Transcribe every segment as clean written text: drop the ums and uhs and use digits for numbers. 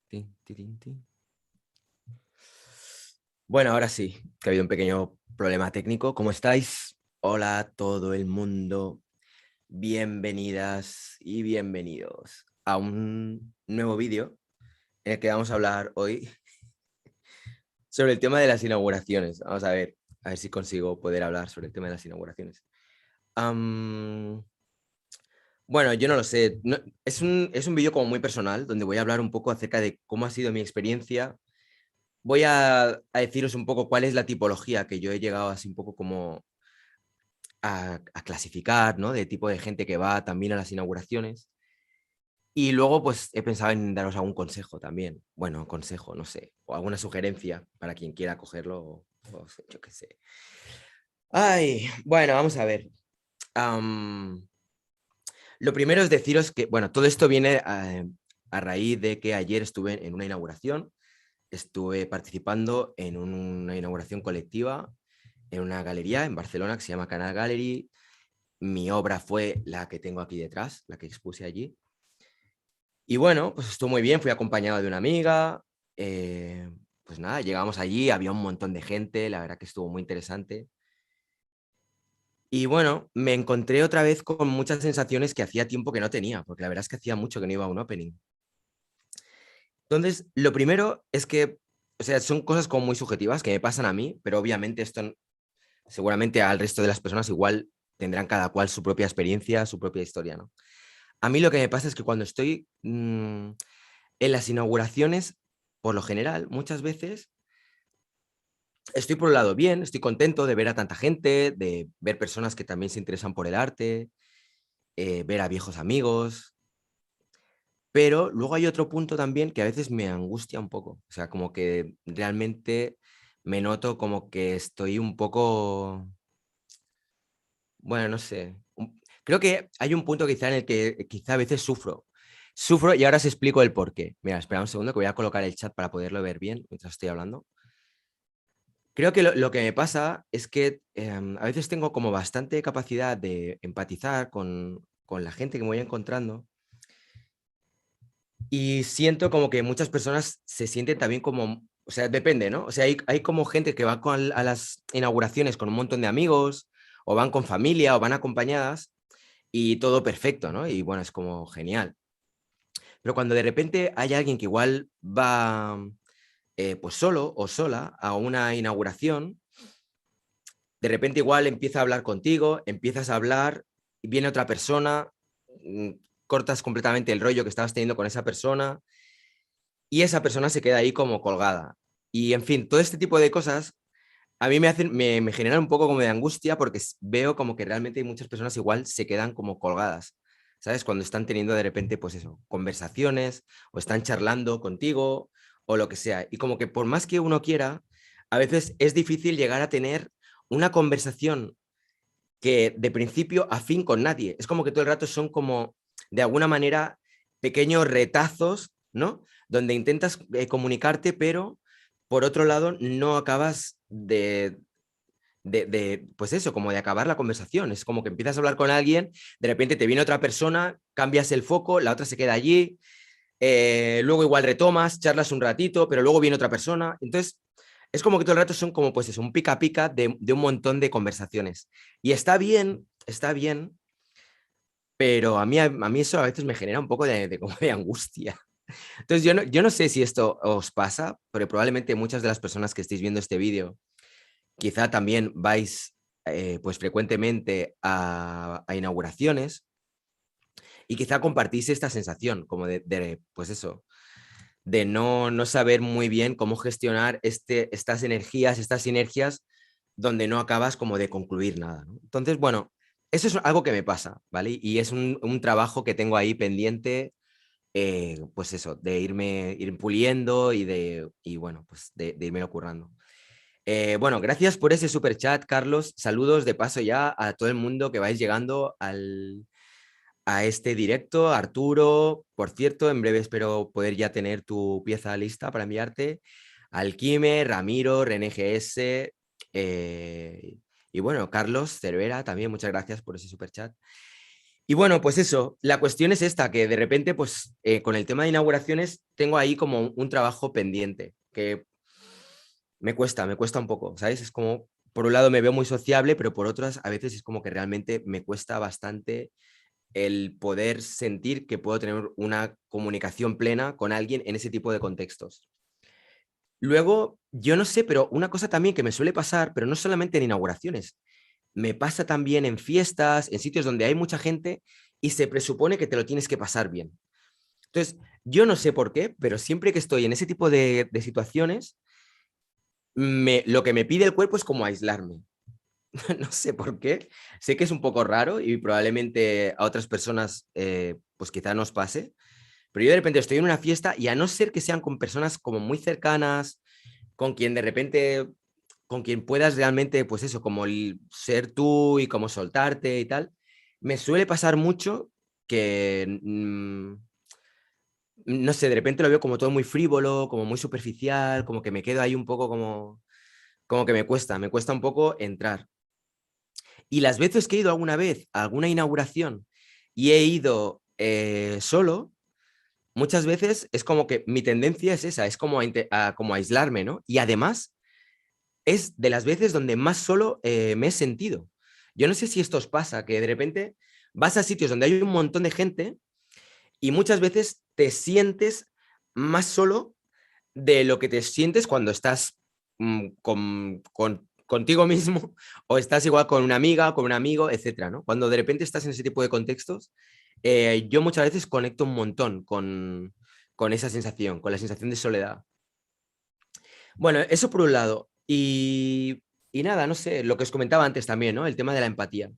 Tin, tirin, tin. Bueno, ahora sí, que ha habido un pequeño problema técnico. ¿Cómo estáis? Hola a todo el mundo. Bienvenidas y bienvenidos a un nuevo vídeo en el que vamos a hablar hoy sobre el tema de las inauguraciones. Vamos a ver si consigo poder hablar sobre el tema de las inauguraciones. Am, bueno, yo no lo sé. Es un vídeo como muy personal donde voy a hablar un poco acerca de cómo ha sido mi experiencia. Voy a deciros un poco cuál es la tipología que yo he llegado así un poco como a clasificar, ¿no? De tipo de gente que va también a las inauguraciones. Y luego, pues he pensado en daros algún consejo también. Bueno, consejo, no sé. O alguna sugerencia para quien quiera cogerlo. O yo qué sé. Ay, bueno, vamos a ver. Am, lo primero es deciros que, bueno, todo esto viene a raíz de que ayer estuve en una inauguración. Estuve participando en una inauguración colectiva en una galería en Barcelona que se llama Canal Gallery. Mi obra fue la que tengo aquí detrás, la que expuse allí. Y bueno, pues estuvo muy bien, fui acompañado de una amiga. Pues nada, llegamos allí, había un montón de gente, la verdad que estuvo muy interesante. Y bueno, me encontré otra vez con muchas sensaciones que hacía tiempo que no tenía, porque la verdad es que hacía mucho que no iba a un opening. Entonces, lo primero es que, o sea, son cosas como muy subjetivas que me pasan a mí, pero obviamente esto seguramente al resto de las personas igual tendrán cada cual su propia experiencia, su propia historia, ¿no? A mí lo que me pasa es que cuando estoy en las inauguraciones, por lo general, muchas veces estoy por un lado bien, estoy contento de ver a tanta gente, de ver personas que también se interesan por el arte, ver a viejos amigos, pero luego hay otro punto también que a veces me angustia un poco, o sea, como que realmente me noto como que estoy un poco, bueno, no sé. Creo que hay un punto quizá en el que quizá a veces sufro. Sufro y ahora os explico el por qué. Mira, espera un segundo que voy a colocar el chat para poderlo ver bien mientras estoy hablando. Creo que lo que me pasa es que a veces tengo como bastante capacidad de empatizar con la gente que me voy encontrando y siento como que muchas personas se sienten también como, o sea, depende, ¿no? O sea, hay como gente que va a las inauguraciones con un montón de amigos o van con familia o van acompañadas y todo perfecto, ¿no? Y bueno, es como genial. Pero cuando de repente hay alguien que igual va pues solo o sola a una inauguración, de repente igual empieza a hablar contigo, empiezas a hablar, y viene otra persona, mm, cortas completamente el rollo que estabas teniendo con esa persona y esa persona se queda ahí como colgada. Y en fin, todo este tipo de cosas a mí me generan un poco como de angustia porque veo como que realmente hay muchas personas igual se quedan como colgadas, ¿sabes? Cuando están teniendo de repente, pues eso, conversaciones o están charlando contigo o lo que sea. Y como que por más que uno quiera, a veces es difícil llegar a tener una conversación que de principio a fin con nadie. Es como que todo el rato son como, de alguna manera, pequeños retazos, ¿no? Donde intentas comunicarte, pero por otro lado no acabas pues eso, como de acabar la conversación. Es como que empiezas a hablar con alguien, de repente te viene otra persona, cambias el foco, la otra se queda allí, luego igual retomas, charlas un ratito, pero luego viene otra persona. Entonces, es como que todo el rato son como pues eso, un pica pica de un montón de conversaciones. Y está bien, pero a mí eso a veces me genera un poco como de angustia. Entonces, yo no sé si esto os pasa, pero probablemente muchas de las personas que estéis viendo este vídeo quizá también vais pues frecuentemente a inauguraciones y quizá compartís esta sensación como pues eso, de no saber muy bien cómo gestionar estas energías, estas sinergias, donde no acabas como de concluir nada, ¿no? Entonces, bueno, eso es algo que me pasa, ¿vale? Y es un trabajo que tengo ahí pendiente, pues eso, de ir puliendo y bueno, pues de irme currando. Bueno, gracias por ese super chat, Carlos. Saludos de paso ya a todo el mundo que vais llegando a este directo. Arturo, por cierto, en breve espero poder ya tener tu pieza lista para enviarte. Alquime, Ramiro, René GS, y bueno, Carlos Cervera, también muchas gracias por ese super chat. Y bueno, pues eso, la cuestión es esta, que de repente, pues con el tema de inauguraciones, tengo ahí como un trabajo pendiente, que me cuesta un poco, ¿sabes? Es como, por un lado me veo muy sociable, pero por otras, a veces es como que realmente me cuesta bastante el poder sentir que puedo tener una comunicación plena con alguien en ese tipo de contextos. Luego, yo no sé, pero una cosa también que me suele pasar, pero no solamente en inauguraciones, me pasa también en fiestas, en sitios donde hay mucha gente y se presupone que te lo tienes que pasar bien. Entonces, yo no sé por qué, pero siempre que estoy en ese tipo de situaciones, lo que me pide el cuerpo es como aislarme. No sé por qué. Sé que es un poco raro y probablemente a otras personas pues quizá nos pase, pero yo de repente estoy en una fiesta y a no ser que sean con personas como muy cercanas, con quien de repente, con quien puedas realmente, pues eso, como ser tú y como soltarte y tal, me suele pasar mucho que, no sé, de repente lo veo como todo muy frívolo, como muy superficial, como que me quedo ahí un poco como que me cuesta un poco entrar. Y las veces que he ido alguna vez a alguna inauguración y he ido solo, muchas veces es como que mi tendencia es esa, es como como aislarme, ¿no? Y además es de las veces donde más solo me he sentido. Yo no sé si esto os pasa, que de repente vas a sitios donde hay un montón de gente y muchas veces te sientes más solo de lo que te sientes cuando estás contigo mismo o estás igual con una amiga, con un amigo, etcétera, ¿no? Cuando de repente estás en ese tipo de contextos, yo muchas veces conecto un montón con esa sensación, con la sensación de soledad. Bueno, eso por un lado. Y nada, no sé, lo que os comentaba antes también, ¿no? El tema de la empatía.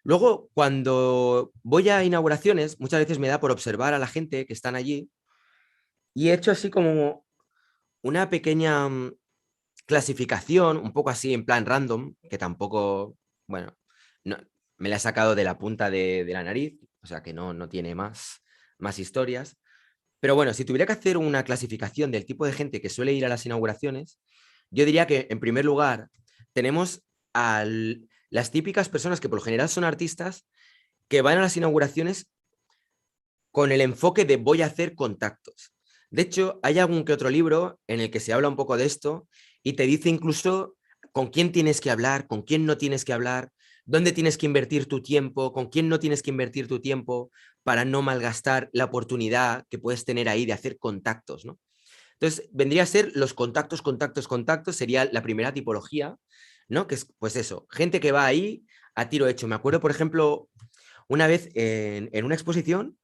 Luego, cuando voy a inauguraciones, muchas veces me da por observar a la gente que están allí y he hecho así como una pequeña clasificación, un poco así en plan random, que tampoco, bueno, no, me la he sacado de la punta de la nariz, o sea que no tiene más historias. Pero bueno, si tuviera que hacer una clasificación del tipo de gente que suele ir a las inauguraciones, yo diría que en primer lugar tenemos a las típicas personas que por lo general son artistas que van a las inauguraciones con el enfoque de voy a hacer contactos. De hecho, hay algún que otro libro en el que se habla un poco de esto y te dice incluso con quién tienes que hablar, con quién no tienes que hablar, dónde tienes que invertir tu tiempo, con quién no tienes que invertir tu tiempo para no malgastar la oportunidad que puedes tener ahí de hacer contactos, ¿no? Entonces, vendría a ser los contactos, contactos, contactos, sería la primera tipología, ¿no? Que es, pues eso, gente que va ahí a tiro hecho. Me acuerdo, por ejemplo, una vez en una exposición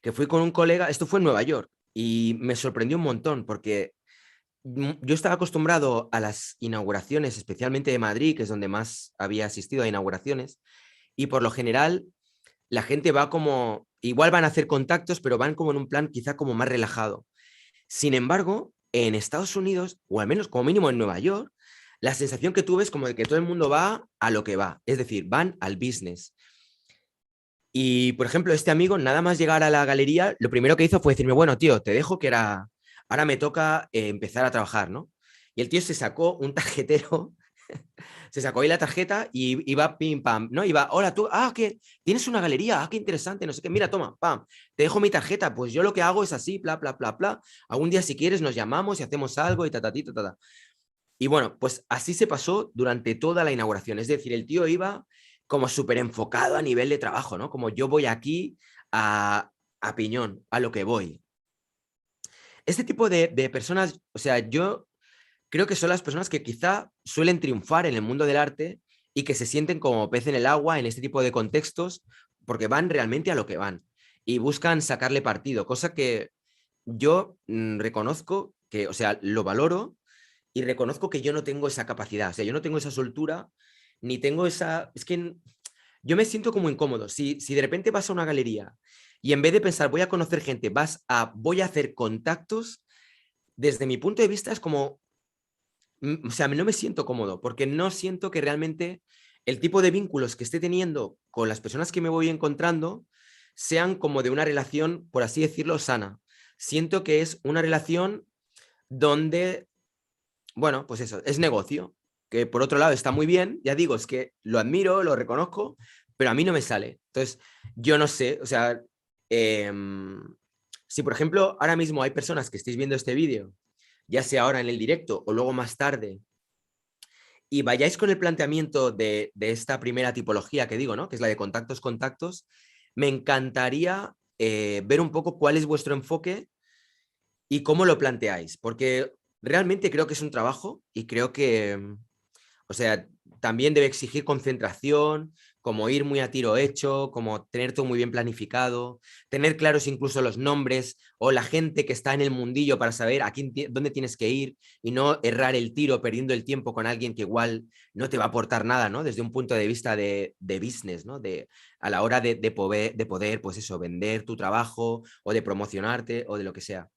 que fui con un colega, esto fue en Nueva York, y me sorprendió un montón porque yo estaba acostumbrado a las inauguraciones, especialmente de Madrid, que es donde más había asistido a inauguraciones, y por lo general la gente va como, igual van a hacer contactos, pero van como en un plan quizá como más relajado. Sin embargo, en Estados Unidos, o al menos como mínimo en Nueva York, la sensación que tuve es como de que todo el mundo va a lo que va, es decir, van al business. Y, por ejemplo, este amigo, nada más llegar a la galería, lo primero que hizo fue decirme, bueno, tío, te dejo que ahora me toca empezar a trabajar, ¿no? Y el tío se sacó un tarjetero, se sacó ahí la tarjeta y iba pim, pam, ¿no? Iba, hola, tú, que tienes una galería, qué interesante, no sé qué, mira, toma, pam, te dejo mi tarjeta, pues yo lo que hago es así, bla, bla, bla, bla, algún día si quieres nos llamamos y hacemos algo y ta, ta, ta, ta, ta. Y bueno, pues así se pasó durante toda la inauguración. Es decir, el tío iba como súper enfocado a nivel de trabajo, ¿no? Como yo voy aquí a piñón, a lo que voy. Este tipo de personas, o sea, yo creo que son las personas que quizá suelen triunfar en el mundo del arte y que se sienten como pez en el agua en este tipo de contextos porque van realmente a lo que van y buscan sacarle partido, cosa que yo reconozco que, o sea, lo valoro y reconozco que yo no tengo esa capacidad, o sea, yo no tengo esa soltura, ni tengo esa... Es que yo me siento como incómodo. Si de repente vas a una galería y en vez de pensar voy a conocer gente, voy a hacer contactos, desde mi punto de vista es como, o sea, no me siento cómodo porque no siento que realmente el tipo de vínculos que esté teniendo con las personas que me voy encontrando sean como de una relación, por así decirlo, sana. Siento que es una relación donde bueno, pues eso, es negocio, que por otro lado está muy bien, ya digo, es que lo admiro, lo reconozco, pero a mí no me sale. Entonces, yo no sé, o sea, si por ejemplo ahora mismo hay personas que estéis viendo este vídeo, ya sea ahora en el directo o luego más tarde, y vayáis con el planteamiento de esta primera tipología que digo, ¿no? Que es la de contactos, contactos, me encantaría ver un poco cuál es vuestro enfoque y cómo lo planteáis, porque realmente creo que es un trabajo y creo que, o sea, también debe exigir concentración, como ir muy a tiro hecho, como tener todo muy bien planificado, tener claros incluso los nombres o la gente que está en el mundillo para saber a quién, dónde tienes que ir y no errar el tiro perdiendo el tiempo con alguien que igual no te va a aportar nada, ¿no? Desde un punto de vista de business, ¿no? A la hora de poder, pues eso, vender tu trabajo o de promocionarte o de lo que sea.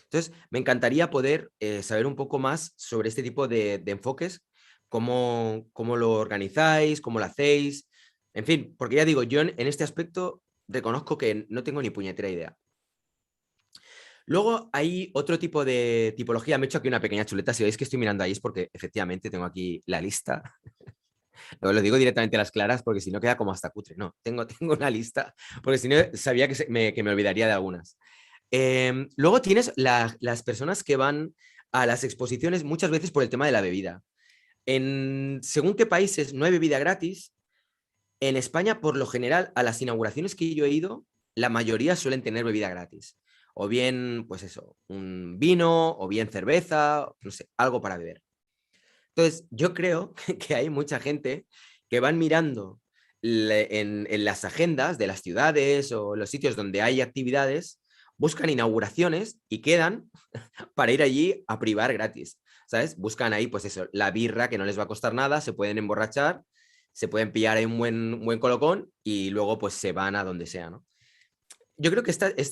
Entonces, me encantaría poder saber un poco más sobre este tipo de enfoques, cómo lo organizáis, cómo lo hacéis, en fin, porque ya digo, yo en este aspecto reconozco que no tengo ni puñetera idea. Luego hay otro tipo de tipología, me he hecho aquí una pequeña chuleta, si veis que estoy mirando ahí es porque efectivamente tengo aquí la lista. Lo digo directamente a las claras porque si no queda como hasta cutre. No, tengo una lista porque si no sabía que me olvidaría de algunas. Luego tienes las personas que van a las exposiciones muchas veces por el tema de la bebida. Según qué países no hay bebida gratis, en España, por lo general, a las inauguraciones que yo he ido, la mayoría suelen tener bebida gratis. O bien, pues eso, un vino, o bien cerveza, no sé, algo para beber. Entonces, yo creo que hay mucha gente que van mirando en las agendas de las ciudades o los sitios donde hay actividades, buscan inauguraciones y quedan para ir allí a privar gratis, ¿sabes? Buscan ahí, pues eso, la birra que no les va a costar nada, se pueden emborrachar, se pueden pillar ahí un buen colocón y luego pues se van a donde sea, ¿no? Yo creo que esta es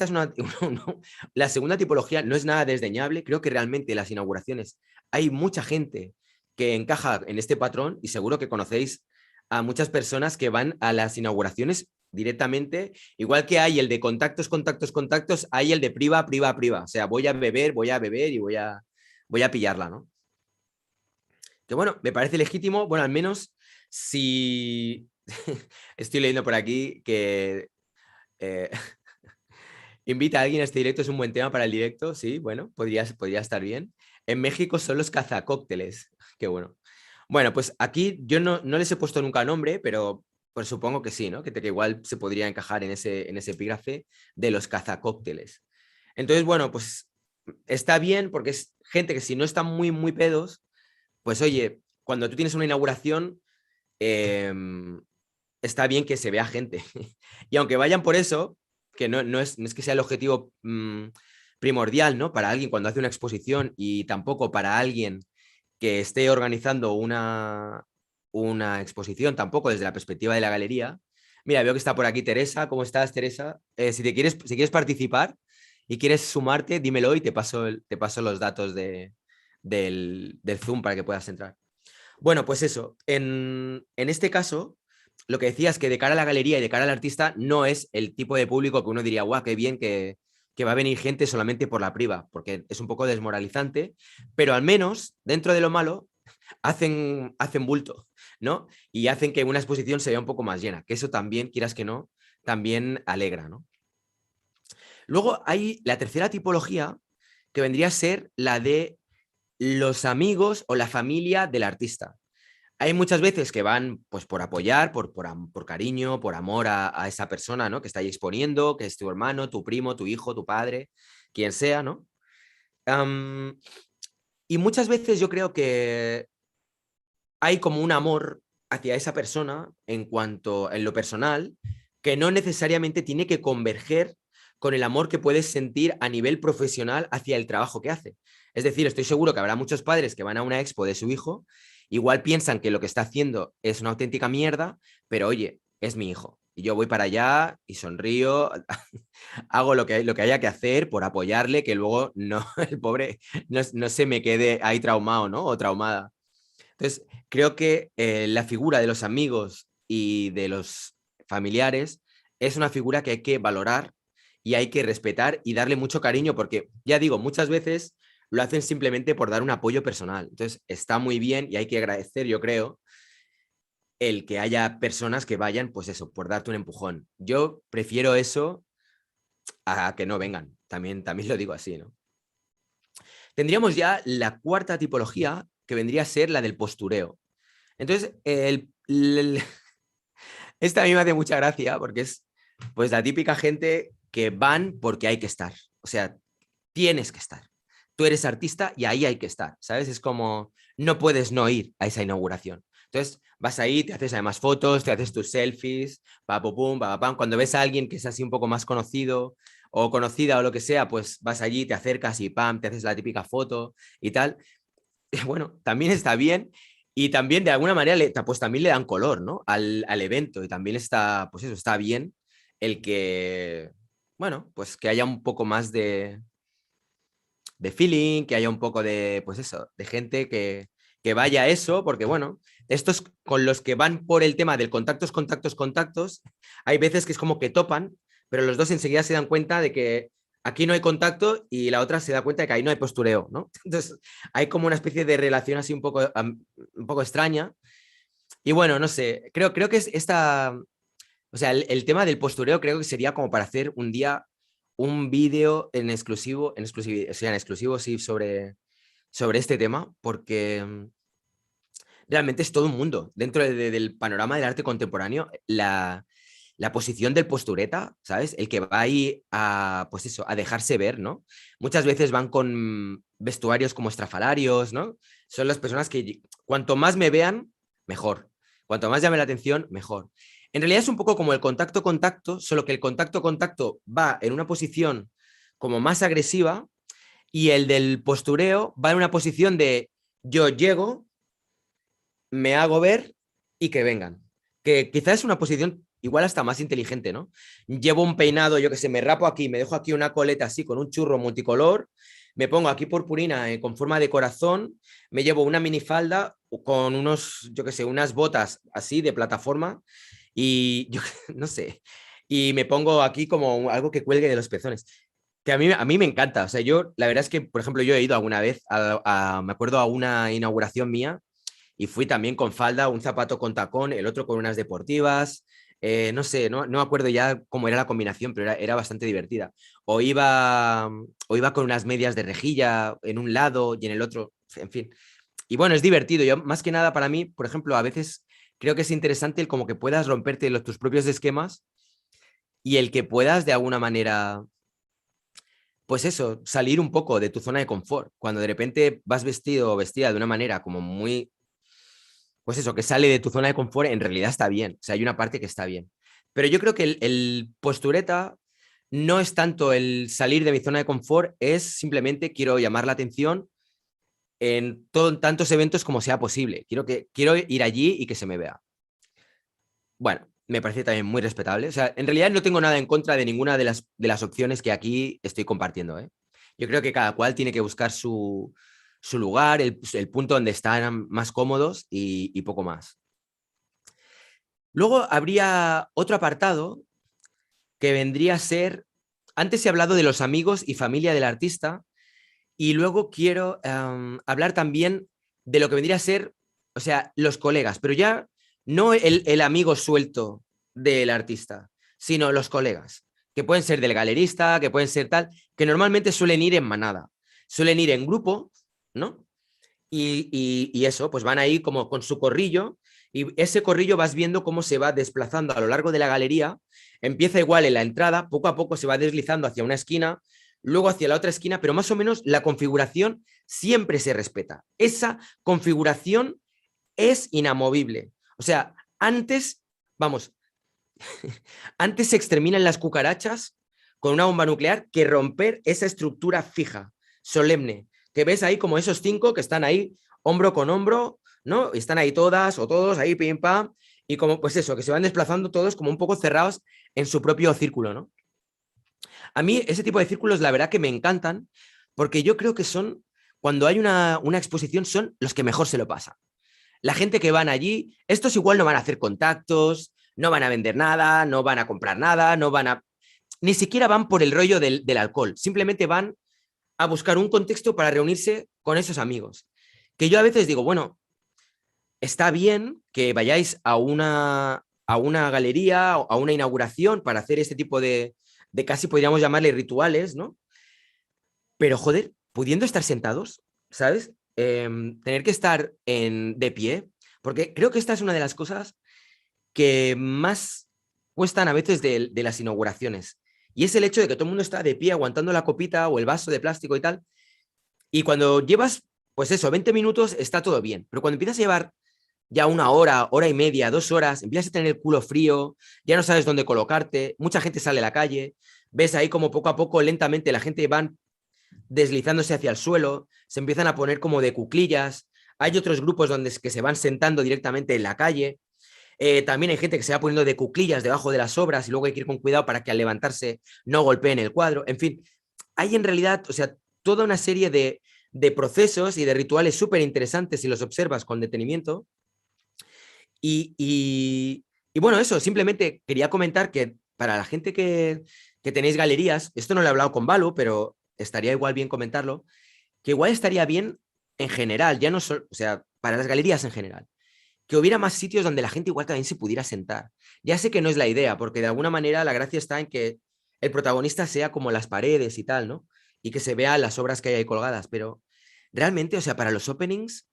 la segunda tipología, no es nada desdeñable, creo que realmente las inauguraciones hay mucha gente que encaja en este patrón y seguro que conocéis a muchas personas que van a las inauguraciones directamente, igual que hay el de contactos, contactos, contactos, hay el de priva, priva, priva, o sea, voy a beber y voy a pillarla, ¿no? Que bueno, me parece legítimo, bueno, al menos si estoy leyendo por aquí que eh, invita a alguien a este directo, es un buen tema para el directo, sí, bueno, podría estar bien. En México son los cazacócteles, qué bueno. Bueno, pues aquí yo no les he puesto nunca nombre, pero pues supongo que sí, ¿no? Que igual se podría encajar en ese epígrafe de los cazacócteles. Entonces, bueno, pues está bien porque es gente que si no están muy, muy pedos, pues oye, cuando tú tienes una inauguración, eh, está bien que se vea gente. Y aunque vayan por eso, que no es que sea el objetivo primordial, ¿no? Para alguien cuando hace una exposición y tampoco para alguien que esté organizando una exposición, tampoco desde la perspectiva de la galería. Mira, veo que está por aquí Teresa. ¿Cómo estás, Teresa? Si quieres participar y quieres sumarte, dímelo y te paso los datos del Zoom para que puedas entrar. Bueno, pues eso, en este caso, lo que decía es que de cara a la galería y de cara al artista no es el tipo de público que uno diría, guau, qué bien que va a venir gente solamente por la priva, porque es un poco desmoralizante, pero al menos, dentro de lo malo, hacen bulto, ¿no? Y hacen que una exposición se vea un poco más llena, que eso también, quieras que no, también alegra, ¿no? Luego hay la tercera tipología, que vendría a ser la de los amigos o la familia del artista. Hay muchas veces que van pues por apoyar, por cariño, por amor a esa persona, ¿no? Que está ahí exponiendo, que es tu hermano, tu primo, tu hijo, tu padre, quien sea, ¿no? Am, y muchas veces yo creo que hay como un amor hacia esa persona en lo personal, que no necesariamente tiene que converger con el amor que puedes sentir a nivel profesional hacia el trabajo que hace. Es decir, estoy seguro que habrá muchos padres que van a una expo de su hijo, igual piensan que lo que está haciendo es una auténtica mierda, pero oye, es mi hijo. Y yo voy para allá y sonrío, hago lo que haya que hacer por apoyarle, que luego no, el pobre no se me quede ahí traumado, ¿no? O traumada. Entonces, creo que la figura de los amigos y de los familiares es una figura que hay que valorar y hay que respetar y darle mucho cariño porque, ya digo, muchas veces lo hacen simplemente por dar un apoyo personal. Entonces, está muy bien y hay que agradecer, yo creo, el que haya personas que vayan, pues eso, por darte un empujón. Yo prefiero eso a que no vengan. También lo digo así, ¿no? Tendríamos ya la cuarta tipología, que vendría a ser la del postureo. Entonces, esta a mí me hace mucha gracia porque es pues la típica gente que van porque hay que estar. O sea, tienes que estar. Tú eres artista y ahí hay que estar, ¿sabes? Es como, no puedes no ir a esa inauguración. Entonces, vas ahí, te haces además fotos, te haces tus selfies, pa, pum, pa, pam. Cuando ves a alguien que es así un poco más conocido o conocida o lo que sea, pues vas allí, te acercas y pam, te haces la típica foto y tal. Bueno, también está bien y también de alguna manera pues también le dan color, ¿no? Al evento y también está, pues eso, está bien el que, bueno, pues que haya un poco más de feeling, que haya un poco de, pues eso, de gente que vaya a eso, porque bueno, estos con los que van por el tema del contactos, contactos, contactos, hay veces que es como que topan, pero los dos enseguida se dan cuenta de que aquí no hay contacto y la otra se da cuenta de que ahí no hay postureo, ¿no? Entonces hay como una especie de relación así un poco extraña. Y bueno, no sé, creo que es esta, o sea, el tema del postureo creo que sería como para hacer un día un vídeo o sea, en exclusivo sí, sobre este tema, porque realmente es todo un mundo. Dentro del panorama del arte contemporáneo, la posición del postureta, ¿sabes? El que va ahí a, pues eso, a dejarse ver, ¿no? Muchas veces van con vestuarios como estrafalarios, ¿no? Son las personas que cuanto más me vean, mejor. Cuanto más llame la atención, mejor. En realidad es un poco como el contacto-contacto, solo que el contacto-contacto va en una posición como más agresiva y el del postureo va en una posición de yo llego, me hago ver y que vengan. Que quizás es una posición igual hasta más inteligente, ¿no? Llevo un peinado, yo que sé, me rapo aquí, me dejo aquí una coleta así con un churro multicolor, me pongo aquí purpurina con forma de corazón, me llevo una minifalda con unos, yo que sé, unas botas así de plataforma y yo no sé, y me pongo aquí como algo que cuelgue de los pezones. Que a mí me encanta. O sea, yo, la verdad es que, por ejemplo, yo he ido alguna vez, me acuerdo a una inauguración mía y fui también con falda, un zapato con tacón, el otro con unas deportivas. No sé, no me acuerdo ya cómo era la combinación, pero era bastante divertida. O iba con unas medias de rejilla en un lado y en el otro, en fin. Y bueno, es divertido. Yo, más que nada para mí, por ejemplo, a veces creo que es interesante el como que puedas romperte tus propios esquemas y el que puedas de alguna manera, pues eso, salir un poco de tu zona de confort. Cuando de repente vas vestido o vestida de una manera como muy, pues eso, que sale de tu zona de confort, en realidad está bien. O sea, hay una parte que está bien. Pero yo creo que el postureta no es tanto el salir de mi zona de confort, es simplemente quiero llamar la atención en tantos eventos como sea posible. Quiero ir allí y que se me vea. Bueno, me parece también muy respetable. O sea, en realidad no tengo nada en contra de ninguna de las opciones que aquí estoy compartiendo, ¿eh? Yo creo que cada cual tiene que buscar su lugar, el punto donde están más cómodos y poco más. Luego habría otro apartado que vendría a ser, antes he hablado de los amigos y familia del artista, y luego quiero hablar también de lo que vendría a ser, o sea, los colegas, pero ya no el amigo suelto del artista, sino los colegas, que pueden ser del galerista, que pueden ser tal, que normalmente suelen ir en manada, suelen ir en grupo, ¿no? Y eso, pues van ahí como con su corrillo y ese corrillo vas viendo cómo se va desplazando a lo largo de la galería. Empieza igual en la entrada, poco a poco se va deslizando hacia una esquina, luego hacia la otra esquina, pero más o menos la configuración siempre se respeta. Esa configuración es inamovible. O sea, vamos, antes se exterminan las cucarachas con una bomba nuclear que romper esa estructura fija, solemne, que ves ahí como esos 5 que están ahí hombro con hombro, ¿no? Y están ahí todas o todos ahí, pim, pam, y como pues eso, que se van desplazando todos como un poco cerrados en su propio círculo, ¿no? A mí ese tipo de círculos, la verdad que me encantan, porque yo creo que son, cuando hay una exposición, son los que mejor se lo pasan. La gente que van allí, estos igual no van a hacer contactos, no van a vender nada, no van a comprar nada, no van a... Ni siquiera van por el rollo del alcohol, simplemente van a buscar un contexto para reunirse con esos amigos. Que yo a veces digo, bueno, está bien que vayáis a una galería, a una inauguración para hacer este tipo de casi podríamos llamarle rituales, ¿no? Pero joder, pudiendo estar sentados, ¿sabes? Tener que estar de pie, porque creo que esta es una de las cosas que más cuestan a veces de las inauguraciones. Y es el hecho de que todo el mundo está de pie aguantando la copita o el vaso de plástico y tal. Y cuando llevas, pues eso, 20 minutos está todo bien. Pero cuando empiezas a llevar ya una hora, hora y media, 2 horas, empiezas a tener el culo frío, ya no sabes dónde colocarte, mucha gente sale a la calle, ves ahí como poco a poco, lentamente, la gente van deslizándose hacia el suelo, se empiezan a poner como de cuclillas, hay otros grupos donde que se van sentando directamente en la calle, también hay gente que se va poniendo de cuclillas debajo de las obras y luego hay que ir con cuidado para que al levantarse no golpeen el cuadro, en fin, hay en realidad, o sea, toda una serie de procesos y de rituales súper interesantes si los observas con detenimiento. Y bueno, eso, simplemente quería comentar que para la gente que tenéis galerías, esto no lo he hablado con Balu, pero estaría igual bien comentarlo, que igual estaría bien en general, ya no solo, o sea, para las galerías en general, que hubiera más sitios donde la gente igual también se pudiera sentar. Ya sé que no es la idea, porque de alguna manera la gracia está en que el protagonista sea como las paredes y tal, ¿no? Y que se vean las obras que hay ahí colgadas, pero realmente, o sea, para los openings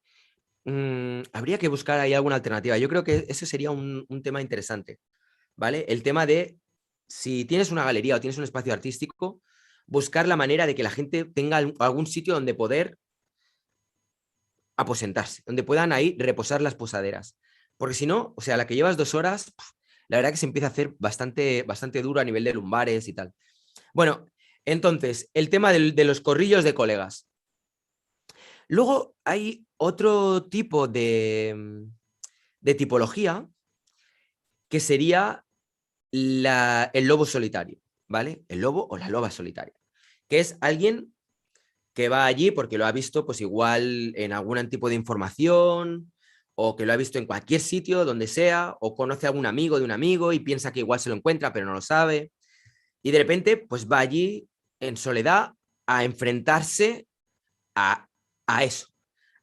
habría que buscar ahí alguna alternativa. Yo creo que ese sería un tema interesante, ¿vale? El tema de si tienes una galería o tienes un espacio artístico, buscar la manera de que la gente tenga algún sitio donde poder aposentarse, donde puedan ahí reposar las posaderas. Porque si no, o sea, la que llevas 2 horas, la verdad que se empieza a hacer bastante, bastante duro a nivel de lumbares y tal. Bueno, entonces, el tema de los corrillos de colegas. Luego hay otro tipo de tipología que sería el lobo solitario, ¿vale? El lobo o la loba solitaria, que es alguien que va allí porque lo ha visto pues igual en algún tipo de información o que lo ha visto en cualquier sitio, donde sea, o conoce a algún amigo de un amigo y piensa que igual se lo encuentra pero no lo sabe. Y de repente pues va allí en soledad a enfrentarse a, a eso,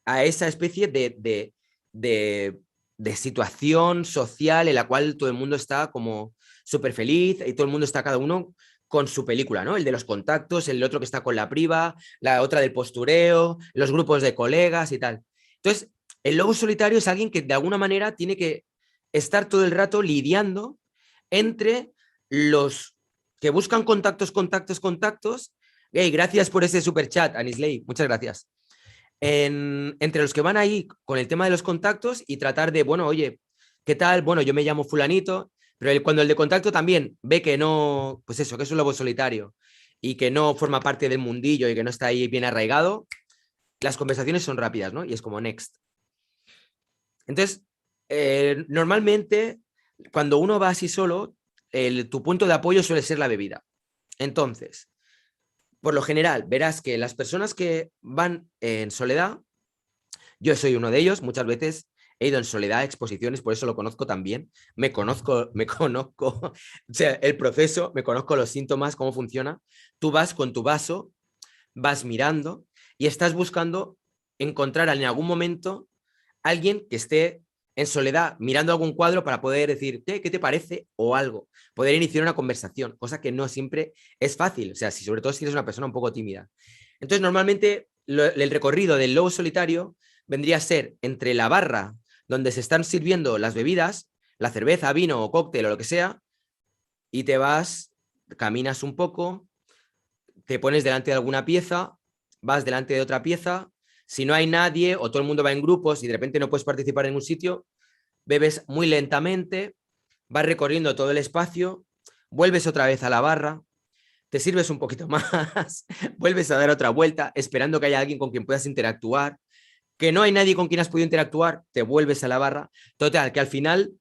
a esa especie de, de situación social en la cual todo el mundo está como súper feliz y todo el mundo está cada uno con su película, ¿no? El de los contactos, el otro que está con la priva, la otra del postureo, los grupos de colegas y tal. Entonces, el lobo solitario es alguien que de alguna manera tiene que estar todo el rato lidiando entre los que buscan contactos, contactos, contactos. Hey, gracias por ese super chat, Anisley, muchas gracias entre los que van ahí con el tema de los contactos y tratar de, bueno, oye, ¿qué tal? Bueno, yo me llamo fulanito, pero cuando el de contacto también ve que no, pues eso, que es un lobo solitario y que no forma parte del mundillo y que no está ahí bien arraigado, las conversaciones son rápidas, ¿no? Y es como next. Entonces, normalmente, cuando uno va así solo, tu punto de apoyo suele ser la bebida. Entonces, por lo general, verás que las personas que van en soledad, yo soy uno de ellos, muchas veces he ido en soledad a exposiciones, por eso lo conozco también. Me conozco, o sea, el proceso, me conozco los síntomas, cómo funciona. Tú vas con tu vaso, vas mirando y estás buscando encontrar en algún momento alguien que esté en soledad mirando algún cuadro para poder decir, ¿qué te parece? O algo. Poder iniciar una conversación, cosa que no siempre es fácil. O sea, si sobre todo si eres una persona un poco tímida. Entonces, normalmente el recorrido del lobo solitario vendría a ser entre la barra donde se están sirviendo las bebidas, la cerveza, vino o cóctel o lo que sea, y te vas, caminas un poco, te pones delante de alguna pieza, vas delante de otra pieza, si no hay nadie o todo el mundo va en grupos y de repente no puedes participar en un sitio, bebes muy lentamente, vas recorriendo todo el espacio, vuelves otra vez a la barra, te sirves un poquito más, vuelves a dar otra vuelta, esperando que haya alguien con quien puedas interactuar, que no hay nadie con quien has podido interactuar, te vuelves a la barra, total, que al final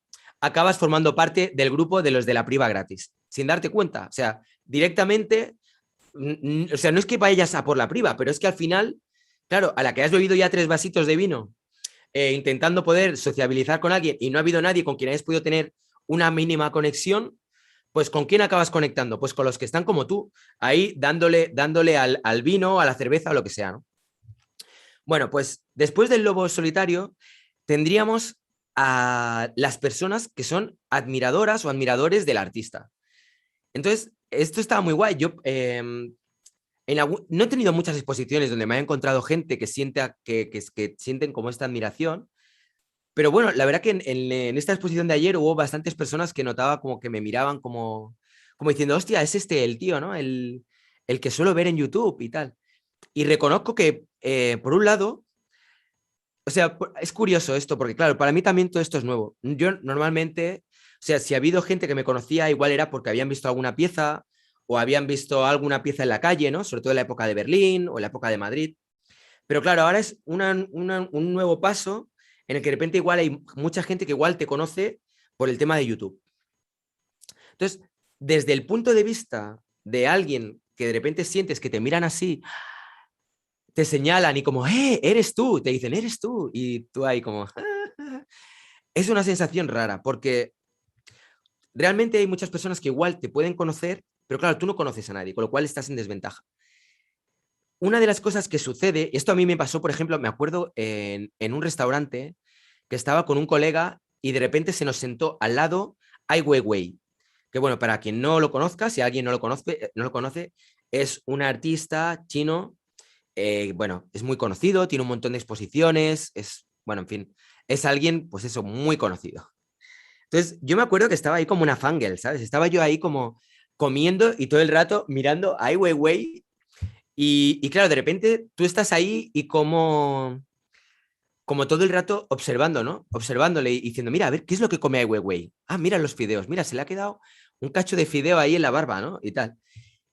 acabas formando parte del grupo de los de la priva gratis, sin darte cuenta, o sea, directamente, o sea, no es que vayas a por la priva, pero es que al final, claro, a la que has bebido ya 3 vasitos de vino, intentando poder sociabilizar con alguien y no ha habido nadie con quien hayas podido tener una mínima conexión, pues ¿con quién acabas conectando? Pues con los que están como tú, ahí dándole al vino, a la cerveza o lo que sea, ¿no? Bueno, pues después del lobo solitario, tendríamos a las personas que son admiradoras o admiradores del artista. Entonces, esto estaba muy guay. Yo no he tenido muchas exposiciones donde me haya encontrado gente que, que sienten como esta admiración, pero bueno, la verdad que en esta exposición de ayer hubo bastantes personas que notaba como que me miraban como diciendo, hostia, es este el tío, ¿no? El que suelo ver en YouTube y tal. Y reconozco que, por un lado, o sea, es curioso esto, porque claro, para mí también todo esto es nuevo. Yo normalmente, o sea, si ha habido gente que me conocía, igual era porque habían visto alguna pieza o habían visto alguna pieza en la calle, ¿no? Sobre todo en la época de Berlín o en la época de Madrid. Pero claro, ahora es un nuevo paso en el que de repente igual hay mucha gente que igual te conoce por el tema de YouTube. Entonces, desde el punto de vista de alguien que de repente sientes que te miran así, te señalan y como, eres tú, te dicen, eres tú, y tú ahí como, es una sensación rara, porque realmente hay muchas personas que igual te pueden conocer, pero claro, tú no conoces a nadie, con lo cual estás en desventaja. Una de las cosas que sucede, y esto a mí me pasó, por ejemplo, me acuerdo en un restaurante que estaba con un colega y de repente se nos sentó al lado Ai Weiwei, que bueno, para quien no lo conozca, si alguien no lo conoce, es un artista chino, bueno, es muy conocido, tiene un montón de exposiciones, es, bueno, en fin, es alguien, pues eso, muy conocido. Entonces, yo me acuerdo que estaba ahí como una fangirl, ¿sabes? Estaba yo ahí como comiendo y todo el rato mirando a Ai Weiwei y claro, de repente tú estás ahí y como todo el rato observando, ¿no? Observándole y diciendo, mira, a ver, ¿qué es lo que come Ai Weiwei? Ah, mira los fideos, mira, se le ha quedado un cacho de fideo ahí en la barba, ¿no? Y tal.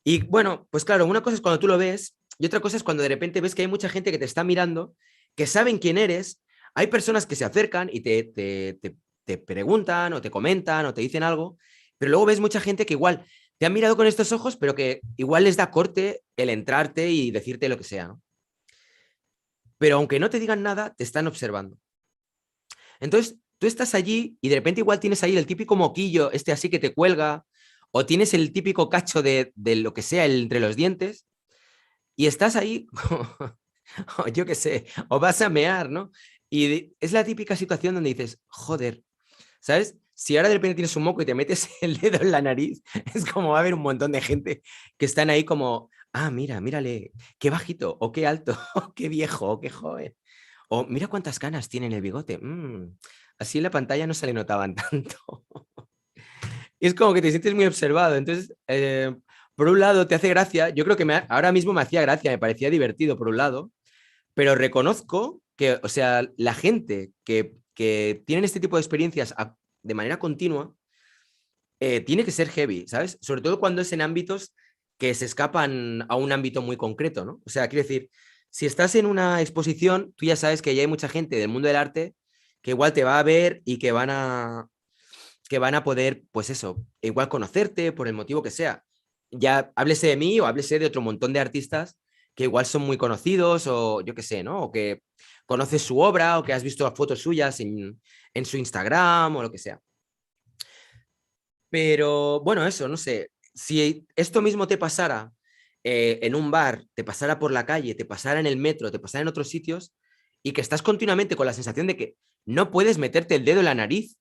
Y bueno, pues claro, una cosa es cuando tú lo ves y otra cosa es cuando de repente ves que hay mucha gente que te está mirando, que saben quién eres, hay personas que se acercan y te preguntan o te comentan o te dicen algo, pero luego ves mucha gente que igual te han mirado con estos ojos, pero que igual les da corte el entrarte y decirte lo que sea, ¿no? Pero aunque no te digan nada, te están observando. Entonces, tú estás allí y de repente igual tienes ahí el típico moquillo, este así que te cuelga, o tienes el típico cacho de lo que sea entre los dientes, y estás ahí, o yo qué sé, o vas a mear, ¿no? Y es la típica situación donde dices, joder, ¿sabes? Si ahora de repente tienes un moco y te metes el dedo en la nariz, es como va a haber un montón de gente que están ahí como, ah, mira, mírale, qué bajito, o qué alto, o qué viejo, o qué joven. O mira cuántas canas tiene en el bigote. Así en la pantalla no se le notaban tanto. Y es como que te sientes muy observado. Entonces, por un lado te hace gracia, yo creo que ahora mismo me hacía gracia, me parecía divertido por un lado, pero reconozco que, o sea, la gente que tienen este tipo de experiencias de manera continua, tiene que ser heavy, ¿sabes? Sobre todo cuando es en ámbitos que se escapan a un ámbito muy concreto, ¿no? O sea, quiero decir, si estás en una exposición, tú ya sabes que ya hay mucha gente del mundo del arte que igual te va a ver y que van a poder, pues eso, igual conocerte por el motivo que sea. Ya háblese de mí o háblese de otro montón de artistas que igual son muy conocidos o yo qué sé, ¿no? O que conoces su obra o que has visto fotos suyas en su Instagram o lo que sea. Pero bueno, eso, no sé, si esto mismo te pasara en un bar, te pasara por la calle, te pasara en el metro, te pasara en otros sitios y que estás continuamente con la sensación de que no puedes meterte el dedo en la nariz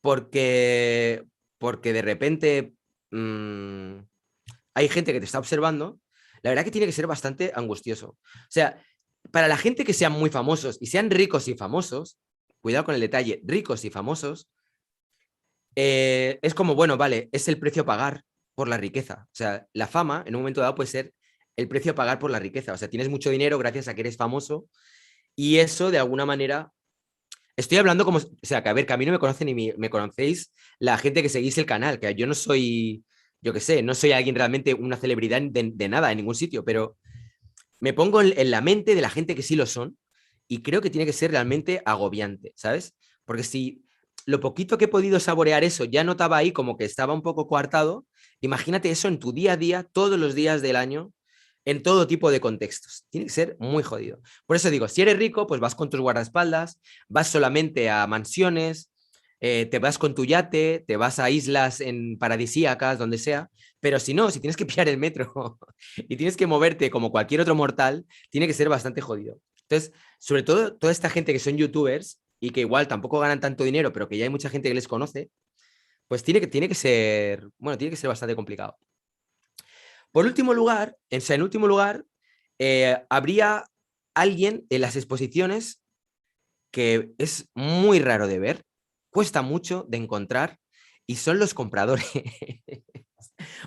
porque, porque de repente mmm, hay gente que te está observando, la verdad que tiene que ser bastante angustioso. O sea, para la gente que sean muy famosos y sean ricos y famosos, cuidado con el detalle, ricos y famosos, es como, bueno, vale, es el precio a pagar por la riqueza. O sea, la fama en un momento dado puede ser el precio a pagar por la riqueza. O sea, tienes mucho dinero gracias a que eres famoso y eso de alguna manera... Estoy hablando como, o sea, que a ver, que a mí no me conocen ni me conocéis la gente que seguís el canal, que yo no soy, yo qué sé, no soy alguien realmente una celebridad de nada en ningún sitio, pero me pongo en la mente de la gente que sí lo son y creo que tiene que ser realmente agobiante, ¿sabes? Porque si lo poquito que he podido saborear eso ya notaba ahí como que estaba un poco coartado, imagínate eso en tu día a día, todos los días del año, en todo tipo de contextos. Tiene que ser muy jodido. Por eso digo, si eres rico, pues vas con tus guardaespaldas, vas solamente a mansiones, te vas con tu yate, te vas a islas en paradisíacas, donde sea, pero si no, si tienes que pillar el metro y tienes que moverte como cualquier otro mortal, tiene que ser bastante jodido. Entonces, sobre todo, toda esta gente que son youtubers, y que igual tampoco ganan tanto dinero, pero que ya hay mucha gente que les conoce, pues tiene que ser, bueno, tiene que ser bastante complicado. Por último lugar, en último lugar, habría alguien en las exposiciones que es muy raro de ver, cuesta mucho de encontrar y son los compradores.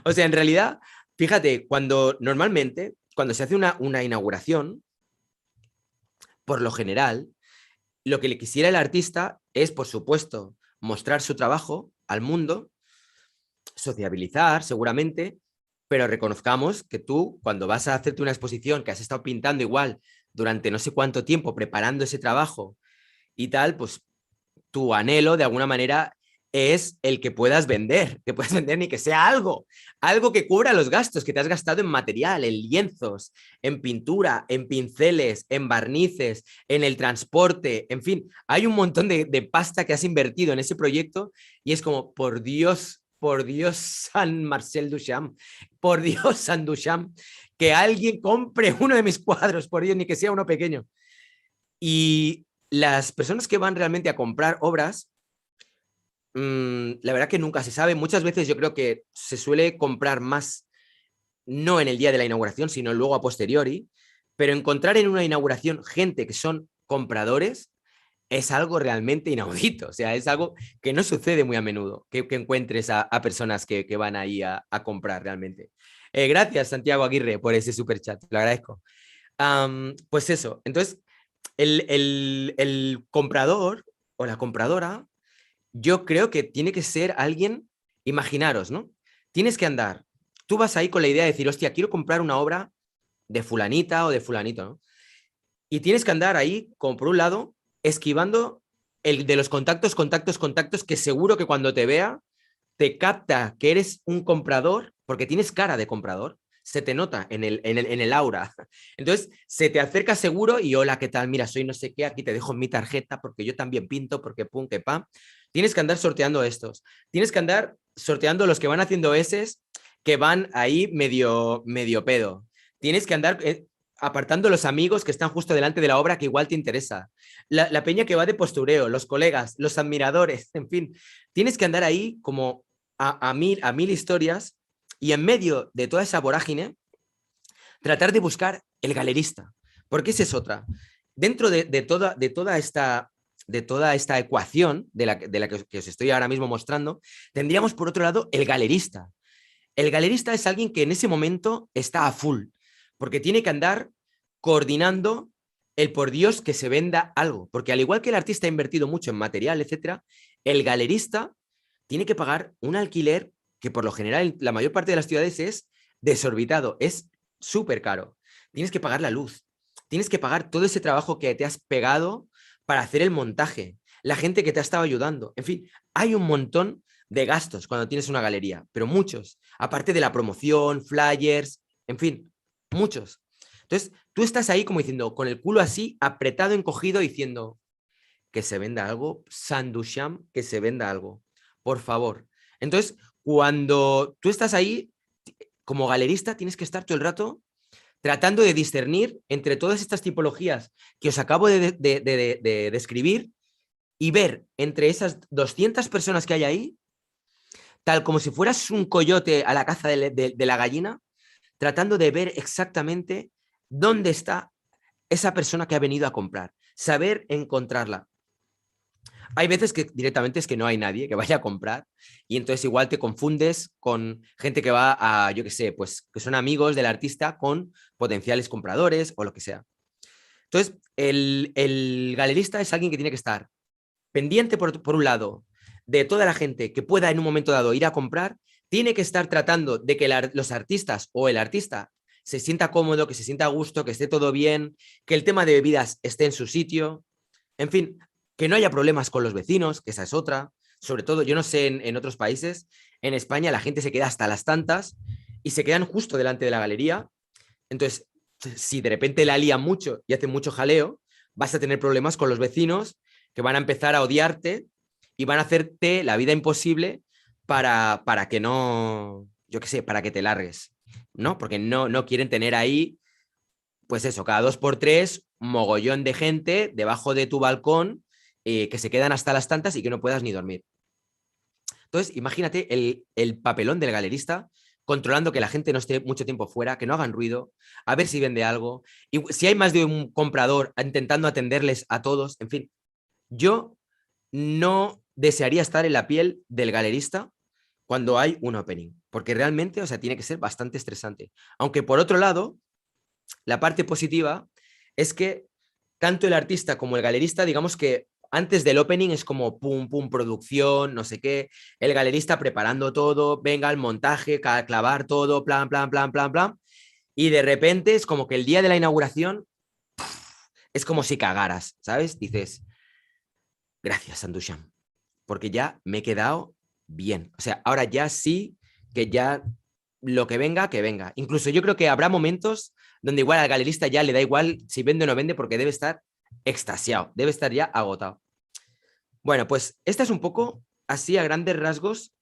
O sea, en realidad, fíjate, normalmente, cuando se hace una inauguración, por lo general, lo que le quisiera el artista es, por supuesto, mostrar su trabajo al mundo, sociabilizar seguramente, pero reconozcamos que tú, cuando vas a hacerte una exposición que has estado pintando igual durante no sé cuánto tiempo, preparando ese trabajo y tal, pues tu anhelo de alguna manera es el que puedas vender ni que sea algo, algo que cubra los gastos que te has gastado en material, en lienzos, en pintura, en pinceles, en barnices, en el transporte, en fin, hay un montón de pasta que has invertido en ese proyecto y es como, por Dios, San Marcel Duchamp, por Dios, San Duchamp, que alguien compre uno de mis cuadros, por Dios, ni que sea uno pequeño. Y las personas que van realmente a comprar obras, la verdad que nunca se sabe. Muchas veces yo creo que se suele comprar más, no en el día de la inauguración, sino luego a posteriori. Pero encontrar en una inauguración gente que son compradores es algo realmente inaudito. O sea, es algo que no sucede muy a menudo, que encuentres a personas que van ahí a comprar realmente. Gracias, Santiago Aguirre, por ese super chat. Lo agradezco. Pues eso. Entonces, el comprador o la compradora, yo creo que tiene que ser alguien, imaginaros, ¿no? Tienes que andar, tú vas ahí con la idea de decir, hostia, quiero comprar una obra de fulanita o de fulanito, ¿no? Y tienes que andar ahí, como por un lado, esquivando el de los contactos, que seguro que cuando te vea, te capta que eres un comprador, porque tienes cara de comprador, se te nota en el aura. Entonces, se te acerca seguro y hola, ¿qué tal? Mira, soy no sé qué, aquí te dejo mi tarjeta porque yo también pinto, porque pum, que pam. Tienes que andar sorteando estos. Tienes que andar sorteando los que van haciendo eses, que van ahí medio pedo. Tienes que andar apartando los amigos que están justo delante de la obra que igual te interesa. La peña que va de postureo, los colegas, los admiradores, en fin. Tienes que andar ahí como a mil historias y en medio de toda esa vorágine, tratar de buscar el galerista. Porque esa es otra. Dentro de toda esta ecuación de la que os estoy ahora mismo mostrando, tendríamos por otro lado el galerista. El galerista es alguien que en ese momento está a full, porque tiene que andar coordinando el por Dios que se venda algo. Porque al igual que el artista ha invertido mucho en material, etcétera, el galerista tiene que pagar un alquiler que por lo general en la mayor parte de las ciudades es desorbitado, es súper caro. Tienes que pagar la luz, tienes que pagar todo ese trabajo que te has pegado para hacer el montaje, la gente que te ha estado ayudando. En fin, hay un montón de gastos cuando tienes una galería, pero muchos, aparte de la promoción, flyers, en fin, muchos. Entonces, tú estás ahí como diciendo, con el culo así, apretado, encogido, diciendo que se venda algo, Sandusham, que se venda algo, por favor. Entonces, cuando tú estás ahí, como galerista, tienes que estar todo el rato tratando de discernir entre todas estas tipologías que os acabo de describir y ver entre esas 200 personas que hay ahí, tal como si fueras un coyote a la caza de la gallina, tratando de ver exactamente dónde está esa persona que ha venido a comprar, saber encontrarla. Hay veces que directamente es que no hay nadie que vaya a comprar y entonces igual te confundes con gente que va a, yo qué sé, pues que son amigos del artista con potenciales compradores o lo que sea. Entonces, el galerista es alguien que tiene que estar pendiente, por un lado, de toda la gente que pueda en un momento dado ir a comprar, tiene que estar tratando de que los artistas o el artista se sienta cómodo, que se sienta a gusto, que esté todo bien, que el tema de bebidas esté en su sitio, en fin, que no haya problemas con los vecinos, que esa es otra. Sobre todo, yo no sé en otros países, en España la gente se queda hasta las tantas y se quedan justo delante de la galería. Entonces, si de repente la lían mucho y hacen mucho jaleo, vas a tener problemas con los vecinos que van a empezar a odiarte y van a hacerte la vida imposible para que no, yo qué sé, para que te largues, ¿no? Porque no quieren tener ahí, pues eso, cada 2 por 3, mogollón de gente debajo de tu balcón que se quedan hasta las tantas y que no puedas ni dormir. Entonces, imagínate el papelón del galerista controlando que la gente no esté mucho tiempo fuera, que no hagan ruido, a ver si vende algo. Y si hay más de un comprador intentando atenderles a todos, en fin, yo no desearía estar en la piel del galerista cuando hay un opening, porque realmente, o sea, tiene que ser bastante estresante. Aunque por otro lado, la parte positiva es que tanto el artista como el galerista, digamos que antes del opening es como pum, pum, producción, no sé qué, el galerista preparando todo, venga el montaje, clavar todo, plan, plan, plan, plan, plan, y de repente es como que el día de la inauguración es como si cagaras, ¿sabes? Dices, gracias, Sandusham, porque ya me he quedado bien. O sea, ahora ya sí que ya lo que venga. Incluso yo creo que habrá momentos donde igual al galerista ya le da igual si vende o no vende porque debe estar extasiado, debe estar ya agotado. Bueno, pues esta es un poco, así a grandes rasgos,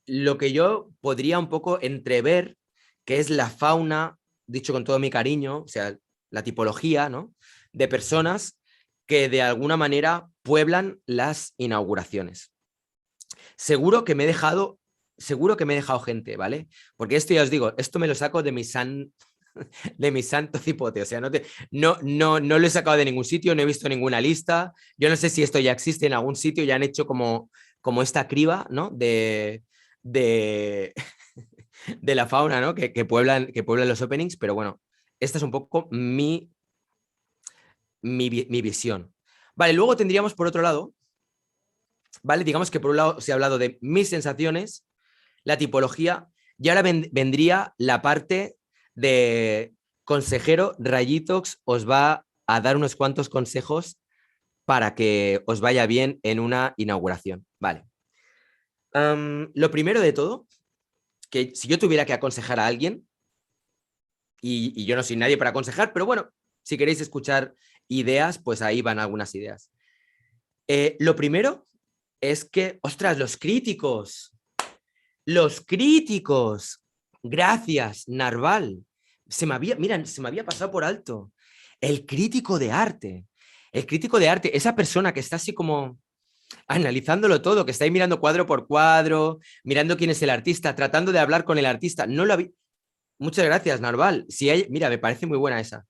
lo que yo podría un poco entrever que es la fauna, dicho con todo mi cariño, o sea, la tipología, ¿no? De personas que de alguna manera pueblan las inauguraciones. Seguro que me he dejado, seguro que me he dejado gente, ¿vale? Porque esto ya os digo, esto me lo saco de de mi santo cipote, o sea, no lo he sacado de ningún sitio, no he visto ninguna lista, yo no sé si esto ya existe en algún sitio, ya han hecho como esta criba, ¿no? De, de la fauna, ¿no? Que pueblan los openings, pero bueno, esta es un poco mi visión. Vale, luego tendríamos por otro lado, ¿vale? Digamos que por un lado se ha hablado de mis sensaciones, la tipología, y ahora vendría la parte de consejero Rayitox os va a dar unos cuantos consejos para que os vaya bien en una inauguración. Vale. Lo primero de todo, que si yo tuviera que aconsejar a alguien, y yo no soy nadie para aconsejar, pero bueno, si queréis escuchar ideas, pues ahí van algunas ideas. Lo primero es que, ostras, los críticos, gracias, Narval. Se me había pasado por alto. El crítico de arte. El crítico de arte, esa persona que está así como analizándolo todo, que está ahí mirando cuadro por cuadro, mirando quién es el artista, tratando de hablar con el artista. No lo había. Muchas gracias, Narval. Si hay... Mira, me parece muy buena esa.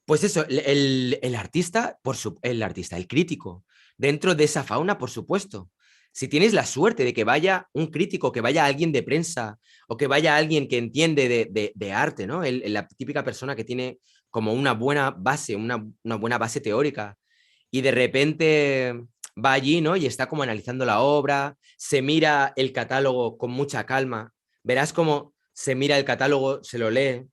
Pues eso, el artista, el artista, el crítico, dentro de esa fauna, por supuesto. Si tienes la suerte de que vaya un crítico, que vaya alguien de prensa o que vaya alguien que entiende de arte, ¿no? La típica persona que tiene como una buena base, una buena base teórica y de repente va allí, ¿no? Y está como analizando la obra, se mira el catálogo con mucha calma, verás cómo se mira el catálogo, se lo lee,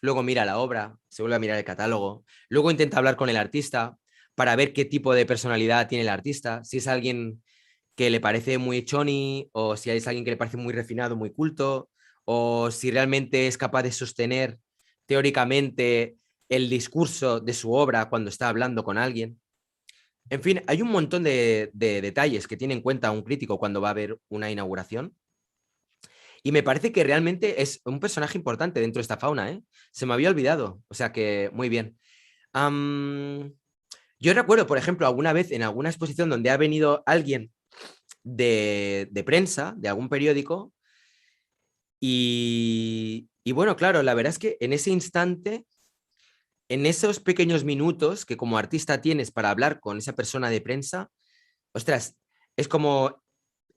luego mira la obra, se vuelve a mirar el catálogo, luego intenta hablar con el artista para ver qué tipo de personalidad tiene el artista, si es alguien que le parece muy choni o si es alguien que le parece muy refinado, muy culto, o si realmente es capaz de sostener teóricamente el discurso de su obra cuando está hablando con alguien. En fin, hay un montón de detalles que tiene en cuenta un crítico cuando va a ver una inauguración. Y me parece que realmente es un personaje importante dentro de esta fauna, ¿eh? Se me había olvidado. O sea que, muy bien. Yo recuerdo, por ejemplo, alguna vez en alguna exposición donde ha venido alguien de prensa, de algún periódico, y bueno, claro, la verdad es que en ese instante, en esos pequeños minutos que como artista tienes para hablar con esa persona de prensa, ostras, es como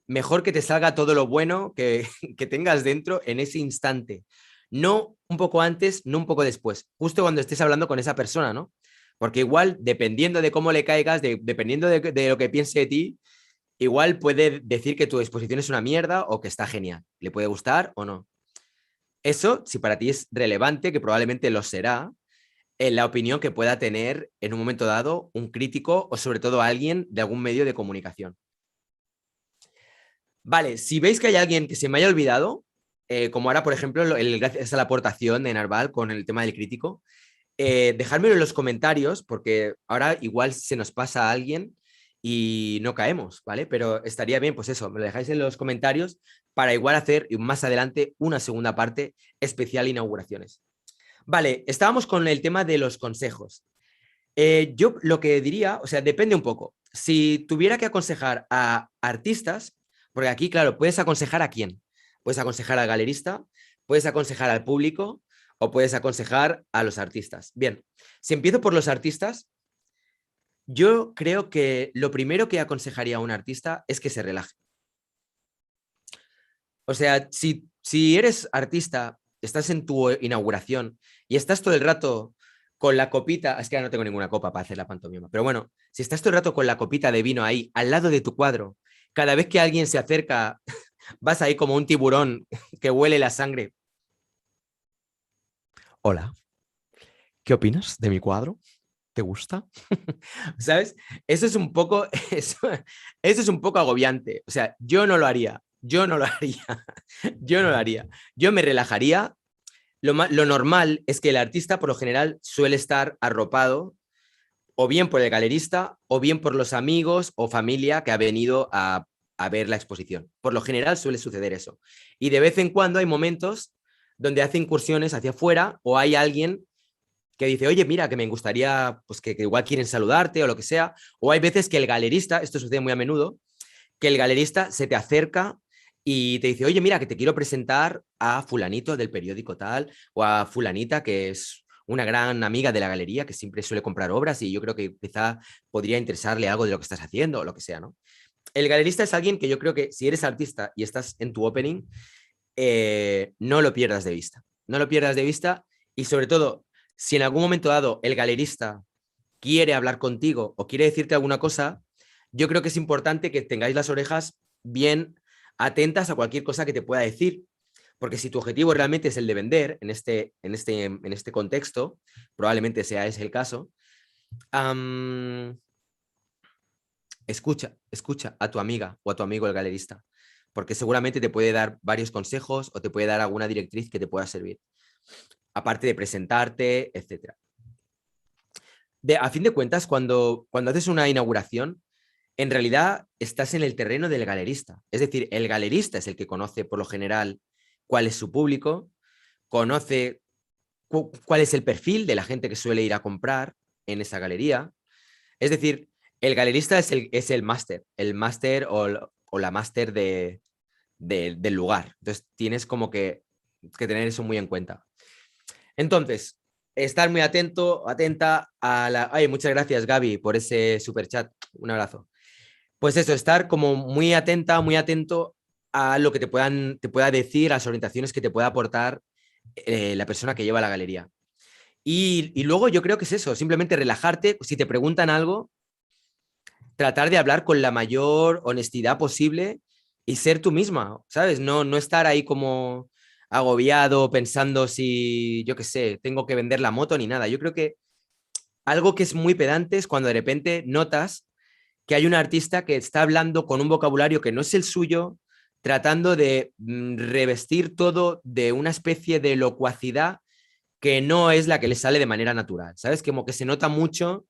mejor que te salga todo lo bueno que tengas dentro en ese instante. No un poco antes, no un poco después, justo cuando estés hablando con esa persona, ¿no? Porque igual, dependiendo de cómo le caigas, dependiendo de lo que piense de ti, igual puede decir que tu exposición es una mierda o que está genial. Le puede gustar o no. Eso, si para ti es relevante, que probablemente lo será, en la opinión que pueda tener en un momento dado un crítico o sobre todo alguien de algún medio de comunicación. Vale, si veis que hay alguien que se me haya olvidado, como ahora, por ejemplo, gracias a la aportación de Narval con el tema del crítico, dejármelo en los comentarios, porque ahora igual se nos pasa a alguien y no caemos, ¿vale? Pero estaría bien, pues eso, me lo dejáis en los comentarios para igual hacer más adelante una segunda parte especial inauguraciones. Vale, estábamos con el tema de los consejos. Yo lo que diría, o sea, depende un poco. Si tuviera que aconsejar a artistas, porque aquí, claro, puedes aconsejar a quién. Puedes aconsejar al galerista, puedes aconsejar al público o puedes aconsejar a los artistas. Bien, si empiezo por los artistas, yo creo que lo primero que aconsejaría a un artista es que se relaje. O sea, si eres artista, estás en tu inauguración y estás todo el rato con la copita, es que ahora no tengo ninguna copa para hacer la pantomima, pero bueno, si estás todo el rato con la copita de vino ahí al lado de tu cuadro, cada vez que alguien se acerca, vas ahí como un tiburón que huele la sangre. Hola, ¿qué opinas de mi cuadro? ¿Te gusta? ¿Sabes? Eso es un poco, eso es un poco agobiante. O sea, yo no lo haría. Yo no lo haría. Yo no lo haría. Yo me relajaría. Lo normal es que el artista, por lo general, suele estar arropado o bien por el galerista o bien por los amigos o familia que ha venido a ver la exposición. Por lo general suele suceder eso. Y de vez en cuando hay momentos donde hace incursiones hacia afuera o hay alguien que dice, oye, mira, que me gustaría, pues que igual quieren saludarte o lo que sea. O hay veces que el galerista, esto sucede muy a menudo, que el galerista se te acerca y te dice, oye, mira, que te quiero presentar a fulanito del periódico tal o a fulanita que es una gran amiga de la galería que siempre suele comprar obras y yo creo que quizá podría interesarle algo de lo que estás haciendo o lo que sea, ¿no? El galerista es alguien que yo creo que si eres artista y estás en tu opening, no lo pierdas de vista. No lo pierdas de vista y sobre todo, si en algún momento dado el galerista quiere hablar contigo o quiere decirte alguna cosa, yo creo que es importante que tengáis las orejas bien atentas a cualquier cosa que te pueda decir. Porque si tu objetivo realmente es el de vender en este contexto, probablemente sea ese el caso, escucha a tu amiga o a tu amigo el galerista, porque seguramente te puede dar varios consejos o te puede dar alguna directriz que te pueda servir, aparte de presentarte, etcétera. A fin de cuentas, cuando haces una inauguración, en realidad estás en el terreno del galerista. Es decir, el galerista es el que conoce por lo general cuál es su público, conoce cuál es el perfil de la gente que suele ir a comprar en esa galería. Es decir, el galerista es el máster o la máster del lugar. Entonces tienes como que tener eso muy en cuenta. Entonces, estar muy atenta a la... Ay, muchas gracias, Gaby, por ese super chat. Un abrazo. Pues eso, estar como muy atenta, muy atento a lo que te pueda decir, a las orientaciones que te pueda aportar la persona que lleva la galería. Y luego yo creo que es eso, simplemente relajarte. Si te preguntan algo, tratar de hablar con la mayor honestidad posible y ser tú misma, ¿sabes? No estar ahí como agobiado pensando si, yo qué sé, tengo que vender la moto ni nada. Yo creo que algo que es muy pedante es cuando de repente notas que hay un artista que está hablando con un vocabulario que no es el suyo, tratando de revestir todo de una especie de locuacidad que no es la que le sale de manera natural, ¿sabes? Como que se nota mucho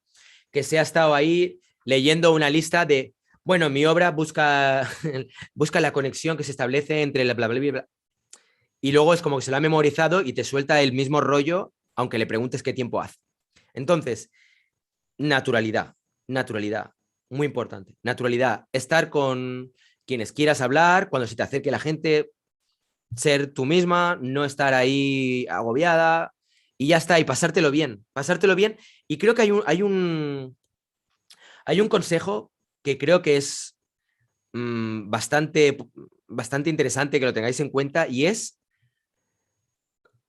que se ha estado ahí leyendo una lista de, bueno, mi obra busca, busca la conexión que se establece entre la bla, bla, bla, bla. Y luego es como que se lo ha memorizado y te suelta el mismo rollo, aunque le preguntes qué tiempo hace. Entonces, naturalidad, naturalidad, muy importante. Naturalidad, estar con quienes quieras hablar, cuando se te acerque la gente, ser tú misma, no estar ahí agobiada y ya está, y pasártelo bien, pasártelo bien. Y creo que hay un consejo que creo que es bastante interesante que lo tengáis en cuenta y es,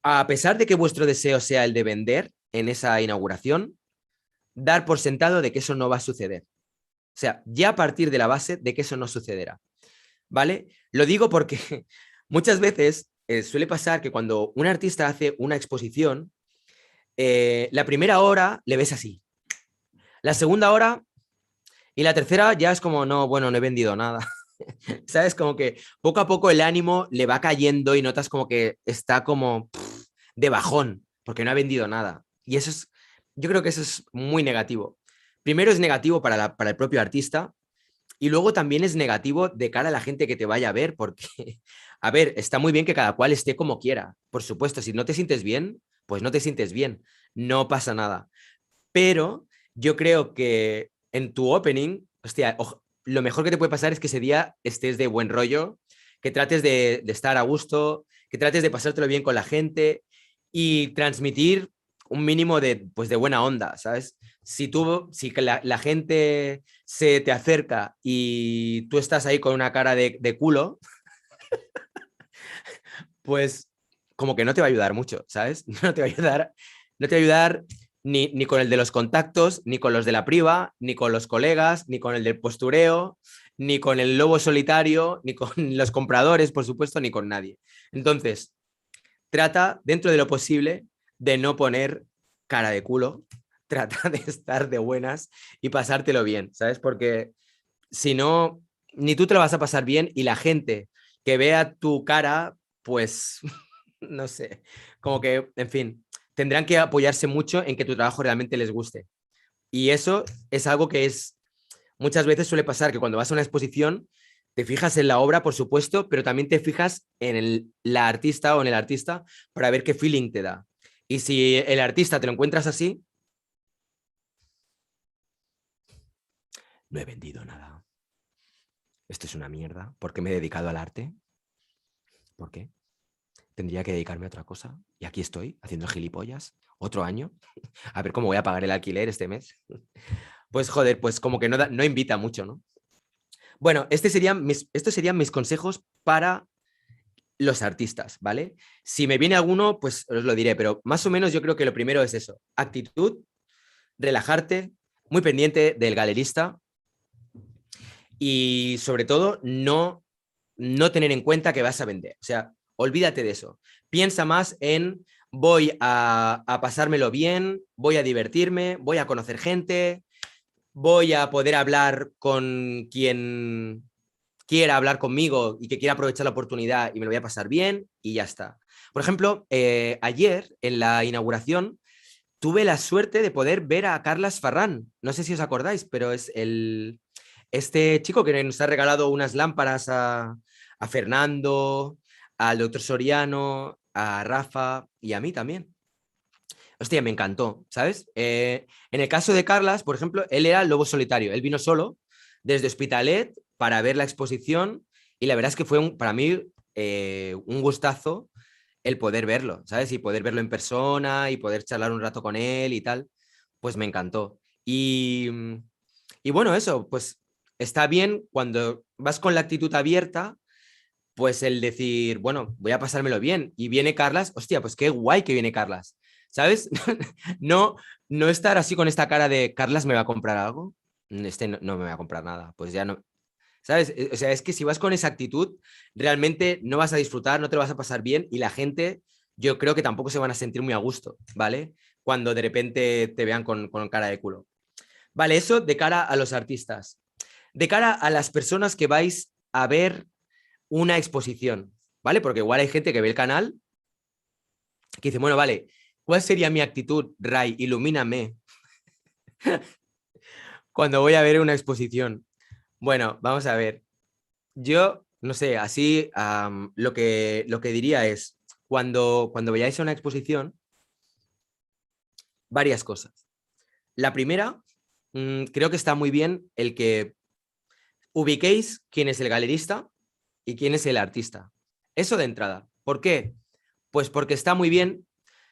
a pesar de que vuestro deseo sea el de vender en esa inauguración, dar por sentado de que eso no va a suceder. O sea, ya a partir de la base de que eso no sucederá. ¿Vale? Lo digo porque muchas veces suele pasar que cuando un artista hace una exposición, la primera hora le ves así, la segunda hora y la tercera ya es como, no, bueno, no he vendido nada. ¿Sabes? Como que poco a poco el ánimo le va cayendo y notas como que está como de bajón, porque no ha vendido nada. Y eso es, yo creo que eso es muy negativo. Primero es negativo para el propio artista, y luego también es negativo de cara a la gente que te vaya a ver, porque, a ver, está muy bien que cada cual esté como quiera. Por supuesto, si no te sientes bien, pues no te sientes bien. No pasa nada. Pero yo creo que en tu opening, hostia, lo mejor que te puede pasar es que ese día estés de buen rollo, que trates de estar a gusto, que trates de pasártelo bien con la gente y transmitir un mínimo de, pues, de buena onda, ¿sabes? Si la gente se te acerca y tú estás ahí con una cara de culo, pues como que no te va a ayudar mucho, ¿sabes? No te va a ayudar, no te va a ayudar ni con el de los contactos, ni con los de la priva, ni con los colegas, ni con el del postureo, ni con el lobo solitario, ni con los compradores, por supuesto, ni con nadie. Entonces, trata, dentro de lo posible, de no poner cara de culo, trata de estar de buenas y pasártelo bien, ¿sabes? Porque si no, ni tú te lo vas a pasar bien y la gente que vea tu cara, pues, no sé, como que, en fin, tendrán que apoyarse mucho en que tu trabajo realmente les guste. Y eso es algo que es, muchas veces suele pasar que cuando vas a una exposición, te fijas en la obra, por supuesto, pero también te fijas en la artista o en el artista para ver qué feeling te da. Y si el artista te lo encuentras así, no he vendido nada. Esto es una mierda. ¿Por qué me he dedicado al arte? ¿Por qué? Tendría que dedicarme a otra cosa. Y aquí estoy, haciendo gilipollas, otro año. A ver cómo voy a pagar el alquiler este mes. Pues joder, pues como que no invita mucho, ¿no? Bueno, estos serían mis consejos para los artistas, ¿vale? Si me viene alguno, pues os lo diré, pero más o menos yo creo que lo primero es eso. Actitud, relajarte, muy pendiente del galerista y sobre todo no tener en cuenta que vas a vender. O sea, olvídate de eso. Piensa más en voy a pasármelo bien, voy a divertirme, voy a conocer gente, voy a poder hablar con quien quiera hablar conmigo y que quiera aprovechar la oportunidad y me lo voy a pasar bien y ya está. Por ejemplo, ayer en la inauguración tuve la suerte de poder ver a Carlas Farrán. No sé si os acordáis, pero es este chico que nos ha regalado unas lámparas a Fernando, al doctor Soriano, a Rafa y a mí también. Hostia, me encantó, ¿sabes? En el caso de Carlas, por ejemplo, él era el lobo solitario. Él vino solo desde Hospitalet para ver la exposición y la verdad es que fue para mí un gustazo el poder verlo, ¿sabes? Y poder verlo en persona y poder charlar un rato con él y tal, pues me encantó. Y bueno, eso, pues está bien cuando vas con la actitud abierta, pues el decir, bueno, voy a pasármelo bien. Y viene Carlas, hostia, pues qué guay que viene Carlas, ¿sabes? No, no estar así con esta cara de Carlas me va a comprar algo, este no me va a comprar nada, pues ya no, ¿sabes? O sea, es que si vas con esa actitud, realmente no vas a disfrutar, no te lo vas a pasar bien y la gente, yo creo que tampoco se van a sentir muy a gusto, ¿vale? Cuando de repente te vean con cara de culo. Vale, eso de cara a los artistas. De cara a las personas que vais a ver una exposición, ¿vale? Porque igual hay gente que ve el canal que dice, bueno, vale, ¿cuál sería mi actitud, Ray? Ilumíname cuando voy a ver una exposición. Bueno, vamos a ver. Yo, no sé, así lo que diría es, cuando vayáis a una exposición, varias cosas. La primera, creo que está muy bien el que ubiquéis quién es el galerista y quién es el artista. Eso de entrada. ¿Por qué? Pues porque está muy bien.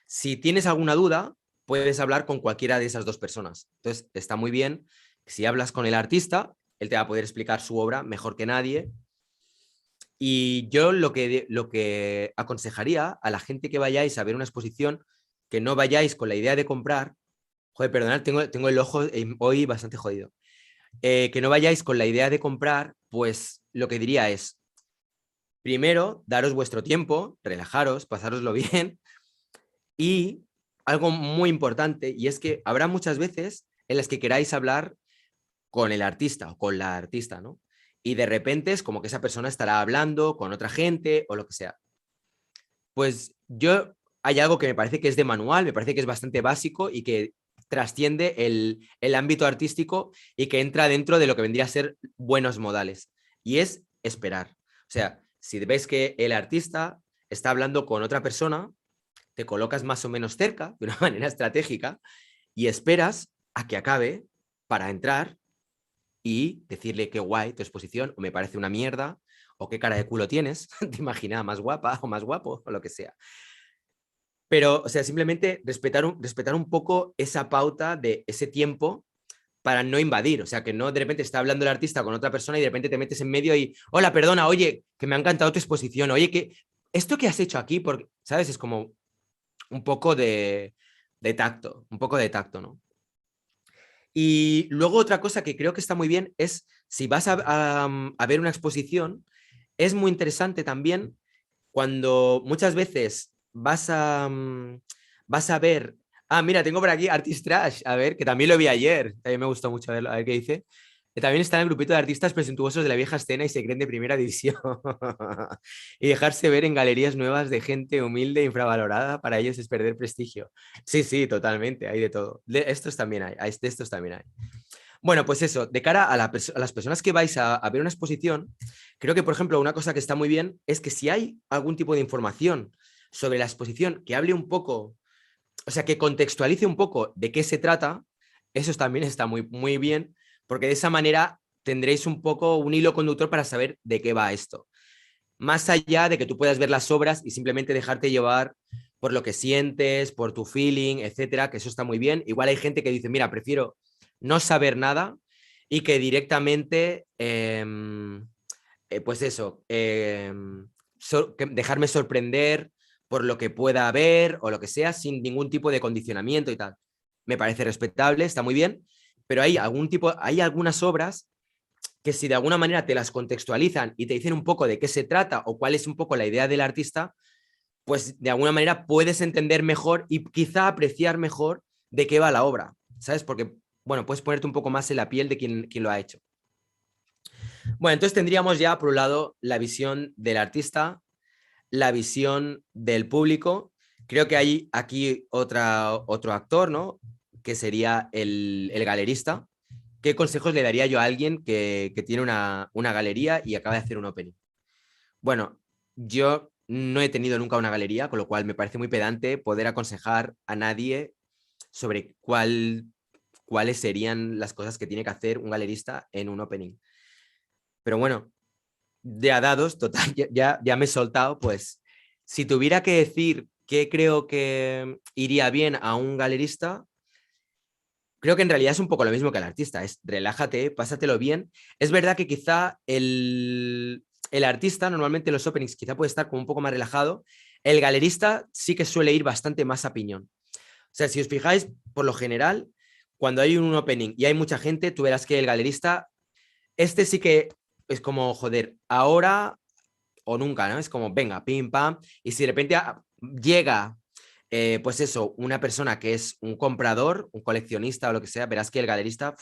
Si tienes alguna duda, puedes hablar con cualquiera de esas dos personas. Entonces, está muy bien. Si hablas con el artista, él te va a poder explicar su obra mejor que nadie. Y yo lo que aconsejaría a la gente que vayáis a ver una exposición, que no vayáis con la idea de comprar, joder, perdonad, tengo el ojo hoy bastante jodido, que no vayáis con la idea de comprar, pues lo que diría es, primero, daros vuestro tiempo, relajaros, pasároslo bien y algo muy importante, y es que habrá muchas veces en las que queráis hablar con el artista o con la artista, ¿no? Y de repente es como que esa persona estará hablando con otra gente o lo que sea. Pues yo hay algo que me parece que es de manual, me parece que es bastante básico y que trasciende el ámbito artístico y que entra dentro de lo que vendría a ser buenos modales. Y es esperar. O sea, si ves que el artista está hablando con otra persona, te colocas más o menos cerca, de una manera estratégica, y esperas a que acabe para entrar y decirle qué guay tu exposición, o me parece una mierda, o qué cara de culo tienes, te imaginas más guapa o más guapo, o lo que sea. Pero, o sea, simplemente respetar un poco esa pauta de ese tiempo para no invadir, o sea, que no de repente está hablando el artista con otra persona y de repente te metes en medio y, hola, perdona, oye, que me ha encantado tu exposición, oye, que esto que has hecho aquí, porque, ¿sabes? Es como un poco de tacto, un poco de tacto, ¿no? Y luego otra cosa que creo que está muy bien es, si vas a ver una exposición, es muy interesante también cuando muchas veces vas a ver, mira, tengo por aquí Artist Trash, a ver, que también lo vi ayer, también me gustó mucho verlo, a ver qué dice. Que también está en el grupito de artistas presuntuosos de la vieja escena y se creen de primera división. Y dejarse ver en galerías nuevas de gente humilde e infravalorada, para ellos es perder prestigio. Sí, sí, totalmente, hay de todo. De estos también de estos también hay. Bueno, pues eso, de cara a las personas que vais a ver una exposición, creo que, por ejemplo, una cosa que está muy bien es que si hay algún tipo de información sobre la exposición que hable un poco, o sea, que contextualice un poco de qué se trata, eso también está muy, muy bien, porque de esa manera tendréis un poco un hilo conductor para saber de qué va esto. Más allá de que tú puedas ver las obras y simplemente dejarte llevar por lo que sientes, por tu feeling, etcétera, que eso está muy bien. Igual hay gente que dice, mira, prefiero no saber nada y que directamente, pues eso, dejarme sorprender por lo que pueda haber o lo que sea, sin ningún tipo de condicionamiento y tal. Me parece respetable, está muy bien, pero hay algunas obras que, si de alguna manera te las contextualizan y te dicen un poco de qué se trata o cuál es un poco la idea del artista, pues de alguna manera puedes entender mejor y quizá apreciar mejor de qué va la obra, ¿sabes? Porque, bueno, puedes ponerte un poco más en la piel de quien lo ha hecho. Bueno, entonces tendríamos ya, por un lado, la visión del artista, la visión del público. Creo que hay aquí otro actor, ¿no? Que sería el galerista. ¿Qué consejos le daría yo a alguien que tiene una galería y acaba de hacer un opening? Bueno, yo no he tenido nunca una galería, con lo cual me parece muy pedante poder aconsejar a nadie sobre cuáles serían las cosas que tiene que hacer un galerista en un opening. Pero bueno, de a dados, total, ya me he soltado, pues si tuviera que decir qué creo que iría bien a un galerista, creo que en realidad es un poco lo mismo que el artista, es relájate, pásatelo bien. Es verdad que quizá el artista, normalmente en los openings, quizá puede estar como un poco más relajado. El galerista sí que suele ir bastante más a piñón. O sea, si os fijáis, por lo general, cuando hay un opening y hay mucha gente, tú verás que el galerista, este sí que es como, joder, ahora o nunca, ¿no? Es como, venga, pim, pam, y si de repente llega, pues eso, una persona que es un comprador, un coleccionista o lo que sea, verás que el galerista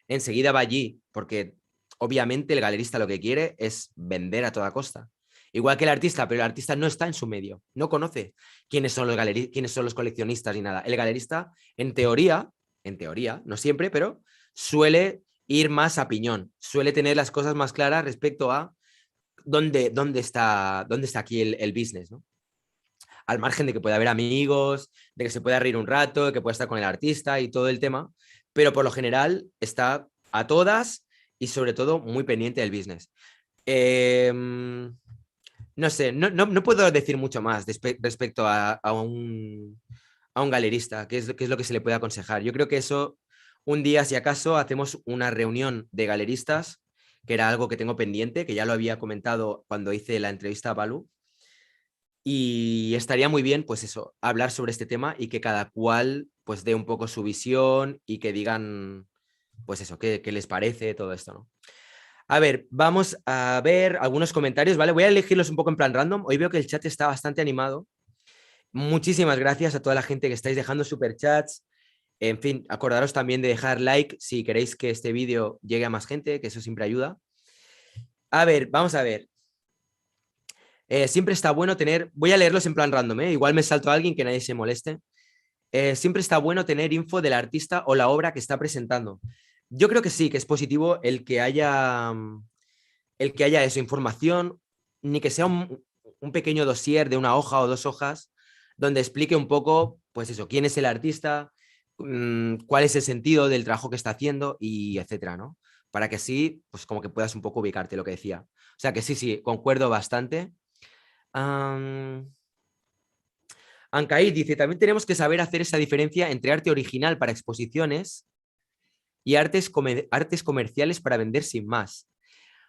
enseguida va allí, porque obviamente el galerista lo que quiere es vender a toda costa. Igual que el artista, pero el artista no está en su medio, no conoce quiénes son quiénes son los coleccionistas ni nada. El galerista, en teoría, no siempre, pero suele ir más a piñón, suele tener las cosas más claras respecto a dónde está aquí el business, ¿no? Al margen de que pueda haber amigos, de que se pueda reír un rato, de que pueda estar con el artista y todo el tema, pero por lo general está a todas y sobre todo muy pendiente del business. Eh, no sé, no puedo decir mucho más respecto a un galerista, qué es lo que se le puede aconsejar. Yo creo que eso, un día, si acaso, hacemos una reunión de galeristas, que era algo que tengo pendiente, que ya lo había comentado cuando hice la entrevista a Balú. Y estaría muy bien, pues eso, hablar sobre este tema y que cada cual pues dé un poco su visión y que digan, pues eso, qué les parece todo esto, ¿no? A ver, vamos a ver algunos comentarios, ¿vale? Voy a elegirlos un poco en plan random. Hoy veo que el chat está bastante animado. Muchísimas gracias a toda la gente que estáis dejando superchats. En fin, acordaros también de dejar like si queréis que este vídeo llegue a más gente, que eso siempre ayuda. A ver, vamos a ver. Siempre está bueno tener, voy a leerlos en plan random, igual me salto a alguien que nadie se moleste. Siempre está bueno tener info del artista o la obra que está presentando. Yo creo que sí, que es positivo el que haya eso, información, ni que sea un pequeño dossier de una hoja o dos hojas, donde explique un poco, pues eso, quién es el artista, cuál es el sentido del trabajo que está haciendo y etcétera, ¿no? Para que así, pues como que puedas un poco ubicarte, lo que decía. O sea que sí, concuerdo bastante. Am, Ancaí dice, también tenemos que saber hacer esa diferencia entre arte original para exposiciones y artes comerciales para vender sin más.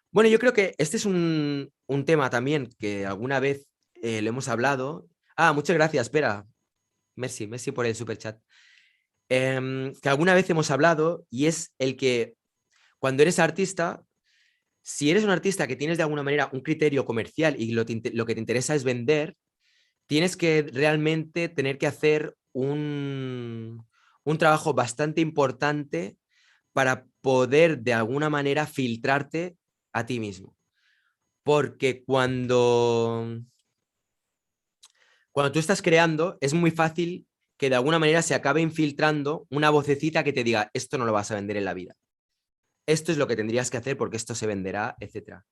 Bueno, yo creo que este es un tema también que alguna vez lo hemos hablado. Ah, muchas gracias, espera. Merci por el super chat. Que alguna vez hemos hablado y es el que cuando eres artista, si eres un artista que tienes de alguna manera un criterio comercial y lo que te interesa es vender, tienes que realmente tener que hacer un trabajo bastante importante para poder de alguna manera filtrarte a ti mismo. Porque cuando tú estás creando, es muy fácil que de alguna manera se acabe infiltrando una vocecita que te diga, esto no lo vas a vender en la vida. Esto es lo que tendrías que hacer porque esto se venderá, etcétera.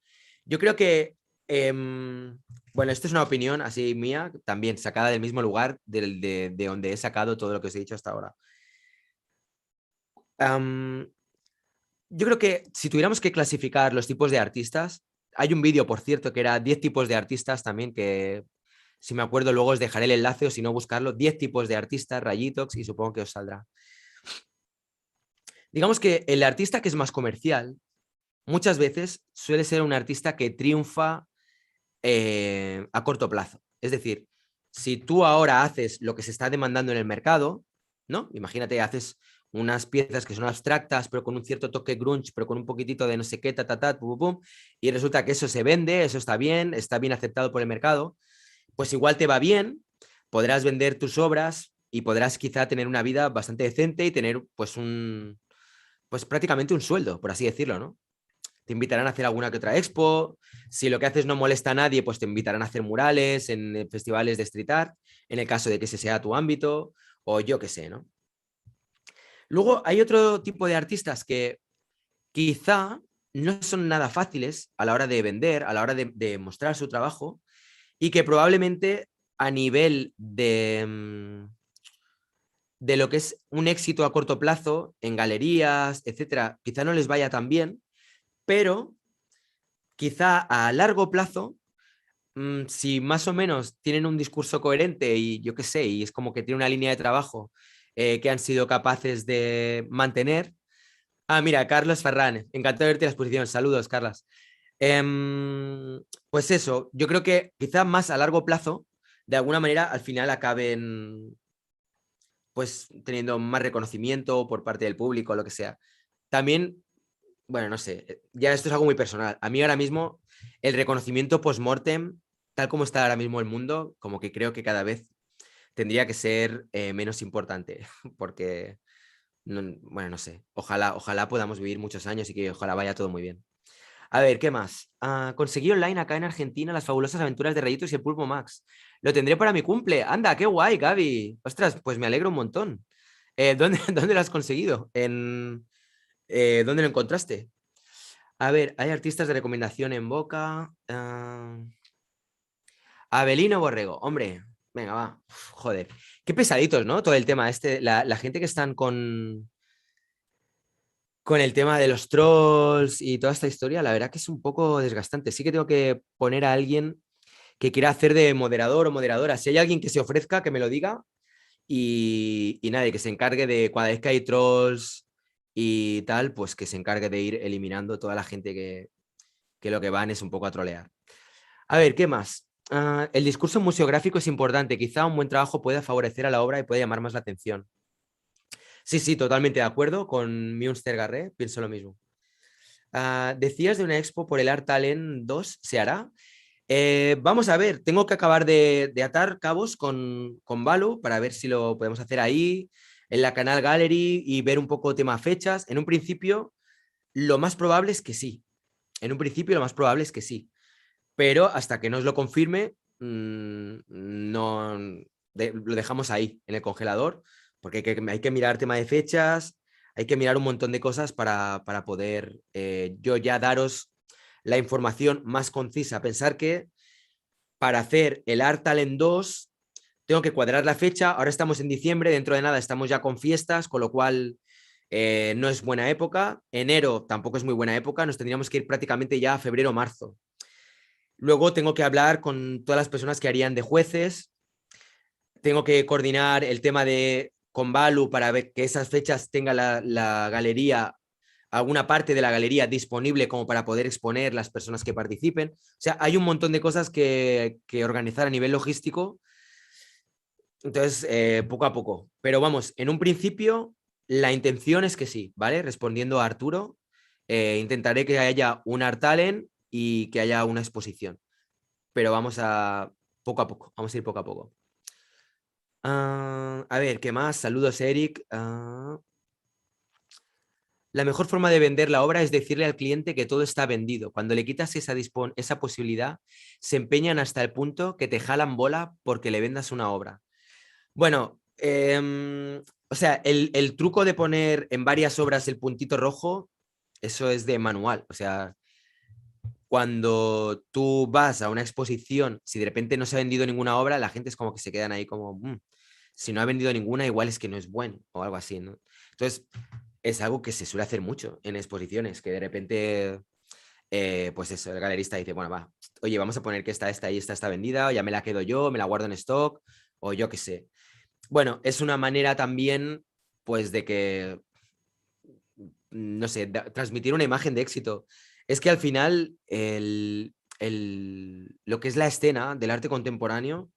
Yo creo que, bueno, esto es una opinión así mía, también sacada del mismo lugar de donde he sacado todo lo que os he dicho hasta ahora. Yo creo que si tuviéramos que clasificar los tipos de artistas, hay un vídeo, por cierto, que era 10 tipos de artistas también, que si me acuerdo luego os dejaré el enlace o si no buscarlo, 10 tipos de artistas, rayitox, y supongo que os saldrá. Digamos que el artista que es más comercial, muchas veces suele ser un artista que triunfa a corto plazo. Es decir, si tú ahora haces lo que se está demandando en el mercado, ¿no? Imagínate, haces unas piezas que son abstractas, pero con un cierto toque grunge, pero con un poquitito de no sé qué, pum, pum, y resulta que eso se vende, eso está bien aceptado por el mercado, pues igual te va bien, podrás vender tus obras y podrás quizá tener una vida bastante decente y tener pues prácticamente un sueldo, por así decirlo, ¿no? Te invitarán a hacer alguna que otra expo. Si lo que haces no molesta a nadie, pues te invitarán a hacer murales en festivales de street art, en el caso de que ese sea tu ámbito, o yo qué sé, ¿no? Luego hay otro tipo de artistas que quizá no son nada fáciles a la hora de vender, a la hora de mostrar su trabajo, y que probablemente a nivel de lo que es un éxito a corto plazo en galerías, etcétera, quizá no les vaya tan bien, pero quizá a largo plazo si más o menos tienen un discurso coherente y yo qué sé, y es como que tiene una línea de trabajo que han sido capaces de mantener. Ah, mira, Carlos Ferran, encantado de verte en la exposición. Saludos, Carlos. Pues eso, yo creo que quizá más a largo plazo, de alguna manera, al final acaben pues teniendo más reconocimiento por parte del público, lo que sea. También, bueno, no sé, ya esto es algo muy personal. A mí ahora mismo el reconocimiento post-mortem, tal como está ahora mismo el mundo, como que creo que cada vez tendría que ser menos importante, porque, bueno, no sé, ojalá podamos vivir muchos años y que ojalá vaya todo muy bien. A ver, ¿qué más? Conseguí online acá en Argentina las fabulosas aventuras de Rayitos y el Pulpo Max. Lo tendré para mi cumple. Anda, qué guay, Gaby. Ostras, pues me alegro un montón. ¿Dónde lo has conseguido? ¿Dónde lo encontraste? A ver, hay artistas de recomendación en Boca. Abelino Borrego, hombre, venga, va. Uf, joder, qué pesaditos, ¿no? Todo el tema este, la gente que están con el tema de los trolls y toda esta historia, la verdad que es un poco desgastante. Sí que tengo que poner a alguien que quiera hacer de moderador o moderadora. Si hay alguien que se ofrezca, que me lo diga y nada, y que se encargue de cuando vez que hay trolls y tal, pues que se encargue de ir eliminando toda la gente que lo que van es un poco a trolear. A ver, ¿qué más? El discurso museográfico es importante. Quizá un buen trabajo pueda favorecer a la obra y pueda llamar más la atención. Sí, sí, totalmente de acuerdo con Münster Garré, pienso lo mismo. Decías de una expo por el Art Talent 2, ¿se hará? Vamos a ver, tengo que acabar de atar cabos con Balu para ver si lo podemos hacer ahí, en la Canal Gallery y ver un poco tema fechas. En un principio, lo más probable es que sí. En un principio, lo más probable es que sí. Pero hasta que nos lo confirme, no lo dejamos ahí, en el congelador, porque hay que mirar tema de fechas, hay que mirar un montón de cosas para poder yo ya daros la información más concisa. Pensar que para hacer el Art Talent 2 tengo que cuadrar la fecha, ahora estamos en diciembre, dentro de nada estamos ya con fiestas, con lo cual no es buena época. Enero tampoco es muy buena época, nos tendríamos que ir prácticamente ya a febrero o marzo. Luego tengo que hablar con todas las personas que harían de jueces, tengo que coordinar el tema de con Balu para ver que esas fechas tenga la galería, alguna parte de la galería disponible como para poder exponer las personas que participen. O sea, hay un montón de cosas que organizar a nivel logístico. Entonces, poco a poco. Pero vamos, en un principio, la intención es que sí, ¿vale? Respondiendo a Arturo, intentaré que haya un Art Talent y que haya una exposición. Pero vamos a poco a poco, vamos a ir poco a poco. A ver, ¿qué más? Saludos, Eric. La mejor forma de vender la obra es decirle al cliente que todo está vendido. Cuando le quitas esa posibilidad, se empeñan hasta el punto que te jalan bola porque le vendas una obra. Bueno, o sea, el truco de poner en varias obras el puntito rojo, eso es de manual. O sea, cuando tú vas a una exposición, si de repente no se ha vendido ninguna obra, la gente es como que se quedan ahí como, si no ha vendido ninguna, igual es que no es bueno o algo así, ¿no? Entonces, es algo que se suele hacer mucho en exposiciones, que de repente, pues eso, el galerista dice, bueno, va, oye, vamos a poner que esta y esta está vendida, o ya me la quedo yo, me la guardo en stock, o yo qué sé. Bueno, es una manera también, pues, de que, no sé, transmitir una imagen de éxito. Es que al final, lo que es la escena del arte contemporáneo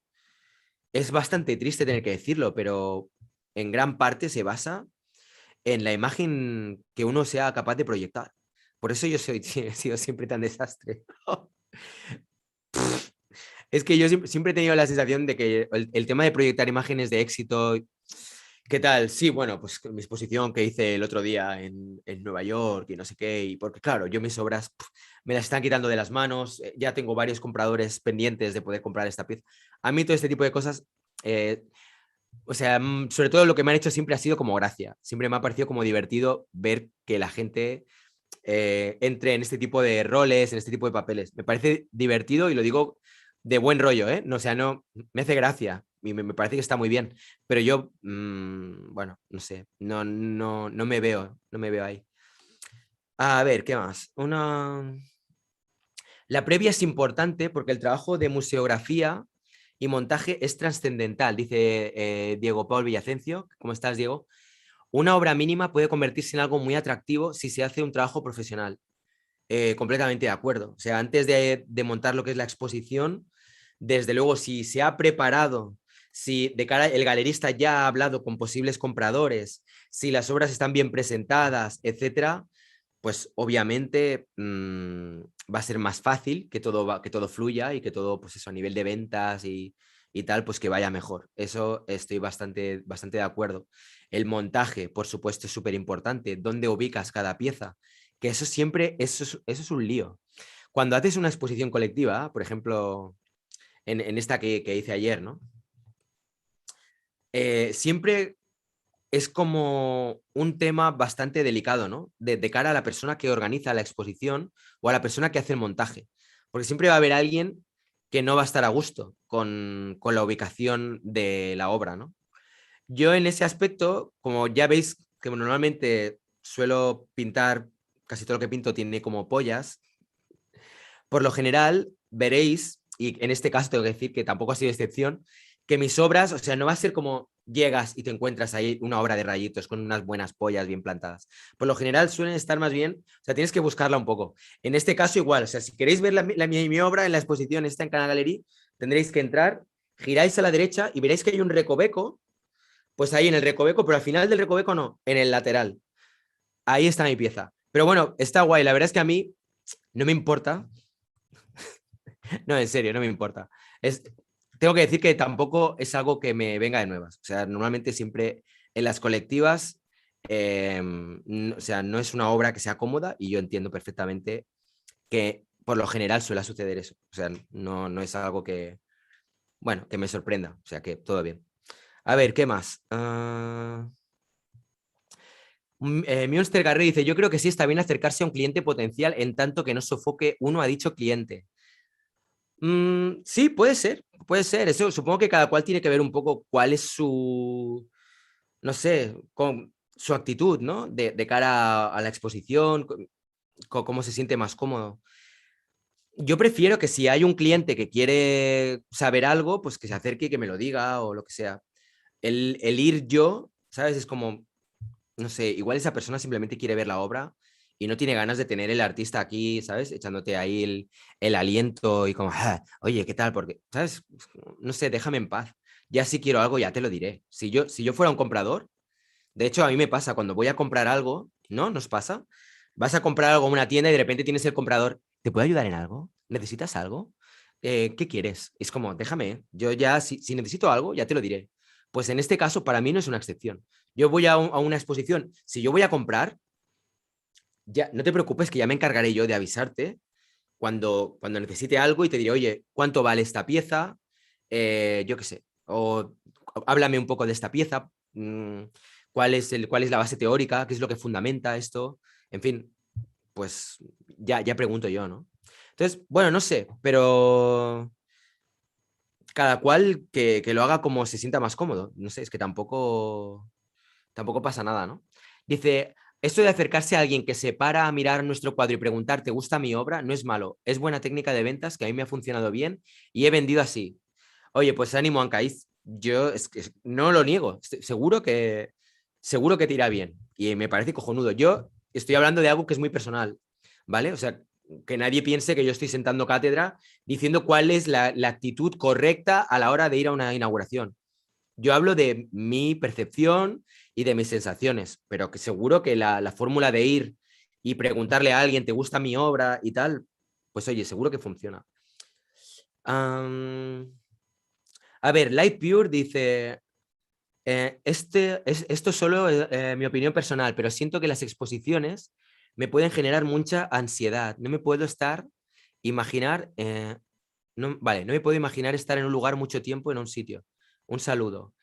es bastante triste tener que decirlo, pero en gran parte se basa en la imagen que uno sea capaz de proyectar. Por eso yo he sido siempre tan desastre. Es que yo siempre he tenido la sensación de que el tema de proyectar imágenes de éxito, ¿qué tal? Sí, bueno, pues mi exposición que hice el otro día en Nueva York y no sé qué, y porque claro, yo mis obras me las están quitando de las manos, ya tengo varios compradores pendientes de poder comprar esta pieza. A mí todo este tipo de cosas, eh, o sea, sobre todo lo que me han hecho siempre ha sido como gracia. Siempre me ha parecido como divertido ver que la gente entre en este tipo de roles, en este tipo de papeles. Me parece divertido y lo digo de buen rollo, ¿eh? No, o sea, no, me hace gracia y me parece que está muy bien, pero yo, bueno, no sé, no me veo, no me veo ahí. A ver, ¿qué más? La previa es importante porque el trabajo de museografía y montaje es trascendental, dice Diego Paul Villacencio. ¿Cómo estás, Diego? Una obra mínima puede convertirse en algo muy atractivo si se hace un trabajo profesional. Completamente de acuerdo. O sea, antes de montar lo que es la exposición, desde luego, si se ha preparado, si de cara el galerista ya ha hablado con posibles compradores, si las obras están bien presentadas, etcétera, pues obviamente va a ser más fácil que todo fluya y que todo, pues eso, a nivel de ventas y tal, pues que vaya mejor. Eso estoy bastante de acuerdo. El montaje, por supuesto, es súper importante. ¿Dónde ubicas cada pieza? Que eso siempre, eso es un lío. Cuando haces una exposición colectiva, por ejemplo, en esta que hice ayer, ¿no? Siempre es como un tema bastante delicado, ¿no? De cara a la persona que organiza la exposición o a la persona que hace el montaje. Porque siempre va a haber alguien que no va a estar a gusto con la ubicación de la obra, ¿no? Yo en ese aspecto, como ya veis que normalmente suelo pintar, casi todo lo que pinto tiene como pollas, por lo general veréis, y en este caso tengo que decir que tampoco ha sido excepción, que mis obras, o sea, no va a ser como llegas y te encuentras ahí una obra de rayitos con unas buenas pollas bien plantadas. Por lo general suelen estar más bien, o sea, tienes que buscarla un poco. En este caso igual, o sea, si queréis ver mi obra en la exposición, está en Canal Galería, tendréis que entrar, giráis a la derecha y veréis que hay un recoveco, pues ahí en el recoveco, pero al final del recoveco no, en el lateral. Ahí está mi pieza. Pero bueno, está guay, la verdad es que a mí no me importa. No, en serio, no me importa. Es, tengo que decir que tampoco es algo que me venga de nuevas. O sea, normalmente siempre en las colectivas, o sea, no es una obra que sea cómoda y yo entiendo perfectamente que por lo general suele suceder eso. O sea, no es algo que, bueno, que me sorprenda. O sea, que todo bien. A ver, ¿qué más? Münster Garre dice, yo creo que sí está bien acercarse a un cliente potencial en tanto que no sofoque uno a dicho cliente. Sí, puede ser, puede ser. Eso supongo que cada cual tiene que ver un poco cuál es su, no sé, su actitud, ¿no? De cara a la exposición, cómo se siente más cómodo. Yo prefiero que si hay un cliente que quiere saber algo, pues que se acerque y que me lo diga o lo que sea. El ir yo, ¿sabes? Es como, no sé, igual esa persona simplemente quiere ver la obra y no tiene ganas de tener el artista aquí, ¿sabes? Echándote ahí el aliento y como, "Ah, oye, ¿qué tal? Porque, ¿sabes? No sé, déjame en paz. Ya si quiero algo, ya te lo diré. Si yo fuera un comprador, de hecho, a mí me pasa cuando voy a comprar algo, ¿no? ¿Nos pasa? Vas a comprar algo en una tienda y de repente tienes el comprador, ¿te puedo ayudar en algo? ¿Necesitas algo? ¿Qué quieres? Es como, déjame, yo ya, si necesito algo, ya te lo diré. Pues en este caso, para mí no es una excepción. Yo voy a una exposición, si yo voy a comprar, ya, no te preocupes que ya me encargaré yo de avisarte cuando necesite algo y te diré, oye, ¿cuánto vale esta pieza? Yo qué sé, o háblame un poco de esta pieza, cuál es la base teórica, qué es lo que fundamenta esto, en fin, pues ya pregunto yo, ¿no? Entonces, bueno, no sé, pero cada cual que lo haga como se sienta más cómodo. No sé, es que tampoco pasa nada, ¿no? Dice, esto de acercarse a alguien que se para a mirar nuestro cuadro y preguntar, ¿te gusta mi obra? No es malo, es buena técnica de ventas que a mí me ha funcionado bien y he vendido así. Oye, pues ánimo, Ancaíz. Yo es que no lo niego, seguro que te irá bien y me parece cojonudo. Yo estoy hablando de algo que es muy personal, ¿vale? O sea, que nadie piense que yo estoy sentando cátedra diciendo cuál es la actitud correcta a la hora de ir a una inauguración. Yo hablo de mi percepción y de mis sensaciones, pero que seguro que la fórmula de ir y preguntarle a alguien, ¿te gusta mi obra y tal? Pues oye, seguro que funciona. Am, a ver, Light Pure dice, esto es solo mi opinión personal, pero siento que las exposiciones me pueden generar mucha ansiedad. No me puedo imaginar, vale, no me puedo imaginar estar en un lugar mucho tiempo en un sitio. Un saludo.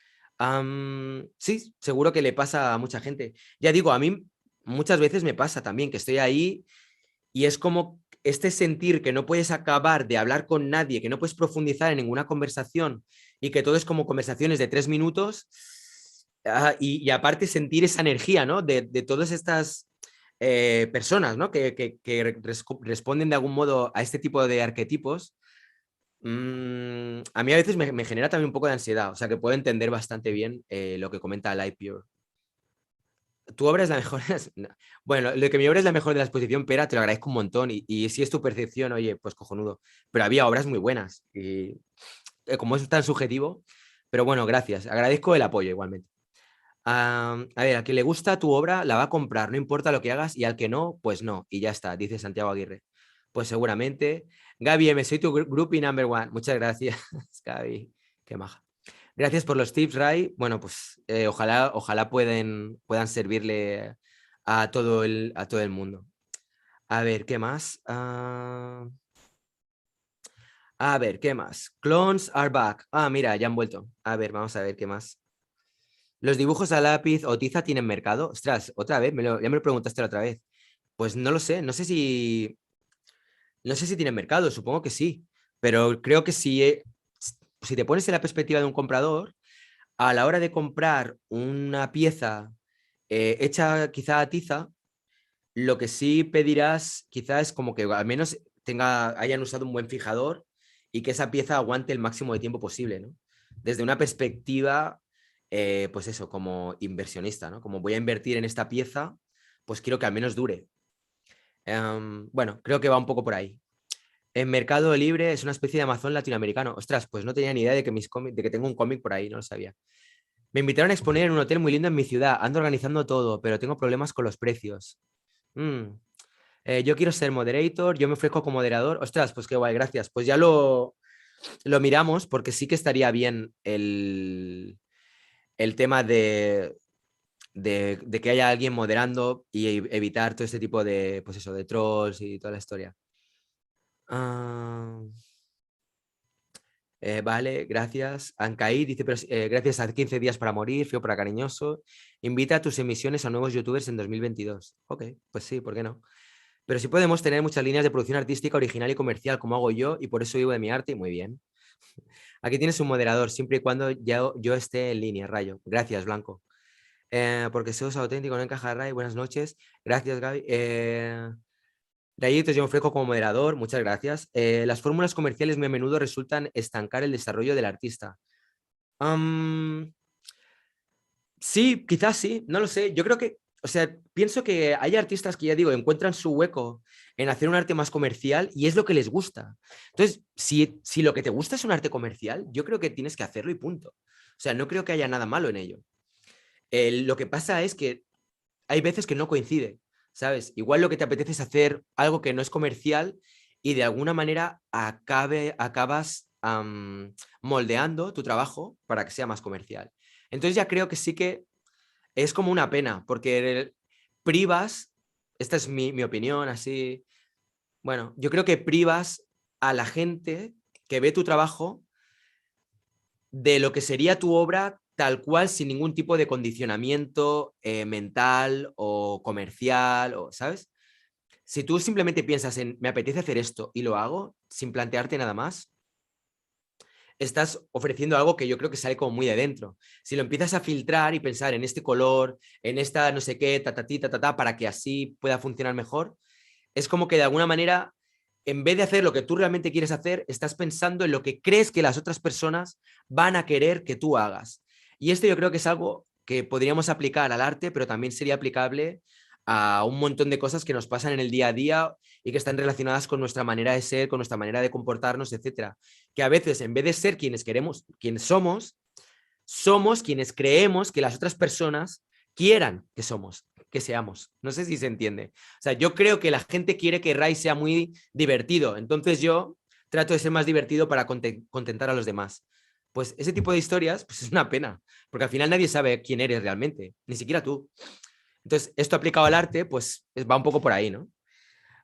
Sí, seguro que le pasa a mucha gente. Ya digo, a mí muchas veces me pasa también que estoy ahí y es como este sentir que no puedes acabar de hablar con nadie, que no puedes profundizar en ninguna conversación y que todo es como conversaciones de 3 minutos y aparte sentir esa energía, ¿no? De todas estas personas, ¿no? Que responden de algún modo a este tipo de arquetipos. A mí a veces me genera también un poco de ansiedad, o sea que puedo entender bastante bien lo que comenta Light Pure. Tu obra es la mejor. No. Bueno, lo que mi obra es la mejor de la exposición, Pera, te lo agradezco un montón. Y si es tu percepción, oye, pues cojonudo. Pero había obras muy buenas. Y como es tan subjetivo, pero bueno, gracias. Agradezco el apoyo igualmente. A ver, a quien le gusta tu obra la va a comprar, no importa lo que hagas, y al que no, pues no. Y ya está, dice Santiago Aguirre. Pues seguramente. Gaby M, soy tu groupie number one. Muchas gracias, Gaby. Qué maja. Gracias por los tips, Ray. Bueno, pues ojalá puedan servirle a todo el mundo. A ver, ¿qué más? A ver, ¿qué más? Clones are back. Mira, ya han vuelto. A ver, vamos a ver qué más. ¿Los dibujos a lápiz o tiza tienen mercado? Ostras, otra vez, ya me lo preguntaste la otra vez. Pues no lo sé, no sé si tienen mercado, supongo que sí, pero creo que si te pones en la perspectiva de un comprador, a la hora de comprar una pieza hecha quizá a tiza, lo que sí pedirás quizá es como que al menos hayan usado un buen fijador y que esa pieza aguante el máximo de tiempo posible, ¿no? Desde una perspectiva, pues eso, como inversionista, ¿no? Como voy a invertir en esta pieza, pues quiero que al menos dure. Bueno, creo que va un poco por ahí. En Mercado Libre es una especie de Amazon latinoamericano. Ostras, pues no tenía ni idea de que tengo un cómic por ahí, no lo sabía. Me invitaron a exponer en un hotel muy lindo en mi ciudad. Ando organizando todo, pero tengo problemas con los precios. Mm. Yo quiero ser moderator, yo me ofrezco como moderador. Ostras, pues qué guay, gracias. Pues ya lo miramos porque sí que estaría bien el tema de que haya alguien moderando y evitar todo este tipo de, pues eso, de trolls y toda la historia. Ah, vale, gracias. Ancaí dice, pero gracias a 15 días para morir, fío para cariñoso. Invita a tus emisiones a nuevos youtubers en 2022. Ok, pues sí, ¿por qué no? pero sí podemos tener muchas líneas de producción artística original y comercial, como hago yo, y por eso vivo de mi arte, y muy bien. Aquí tienes un moderador, siempre y cuando yo esté en línea, Rayo. Gracias, Blanco. Porque sos auténtico, no encaja, Ray. Buenas noches. Gracias, Gaby. Rayitos, yo me ofrezco como moderador, muchas gracias. Las fórmulas comerciales muy a menudo resultan estancar el desarrollo del artista. Sí, quizás sí, no lo sé. Yo creo que, o sea, pienso que hay artistas que ya digo, encuentran su hueco en hacer un arte más comercial y es lo que les gusta. Entonces, si lo que te gusta es un arte comercial, yo creo que tienes que hacerlo y punto. O sea, no creo que haya nada malo en ello. Lo que pasa es que hay veces que no coincide, ¿sabes? Igual lo que te apetece es hacer algo que no es comercial y de alguna manera acabas moldeando tu trabajo para que sea más comercial. Entonces ya creo que sí que es como una pena, porque privas, esta es mi opinión, así, bueno, yo creo que privas a la gente que ve tu trabajo de lo que sería tu obra tal cual, sin ningún tipo de condicionamiento mental o comercial, o, ¿sabes? Si tú simplemente piensas en, me apetece hacer esto y lo hago, sin plantearte nada más, estás ofreciendo algo que yo creo que sale como muy de dentro. Si lo empiezas a filtrar y pensar en este color, en esta no sé qué, para que así pueda funcionar mejor, es como que de alguna manera, en vez de hacer lo que tú realmente quieres hacer, estás pensando en lo que crees que las otras personas van a querer que tú hagas. Y esto yo creo que es algo que podríamos aplicar al arte, pero también sería aplicable a un montón de cosas que nos pasan en el día a día y que están relacionadas con nuestra manera de ser, con nuestra manera de comportarnos, etcétera. Que a veces, en vez de ser quienes queremos, quienes somos quienes creemos que las otras personas quieran que somos, que seamos. No sé si se entiende. O sea, yo creo que la gente quiere que Rai sea muy divertido, entonces yo trato de ser más divertido para contentar a los demás. Pues ese tipo de historias, pues es una pena, porque al final nadie sabe quién eres realmente, ni siquiera tú. Entonces, esto aplicado al arte, pues va un poco por ahí, ¿no?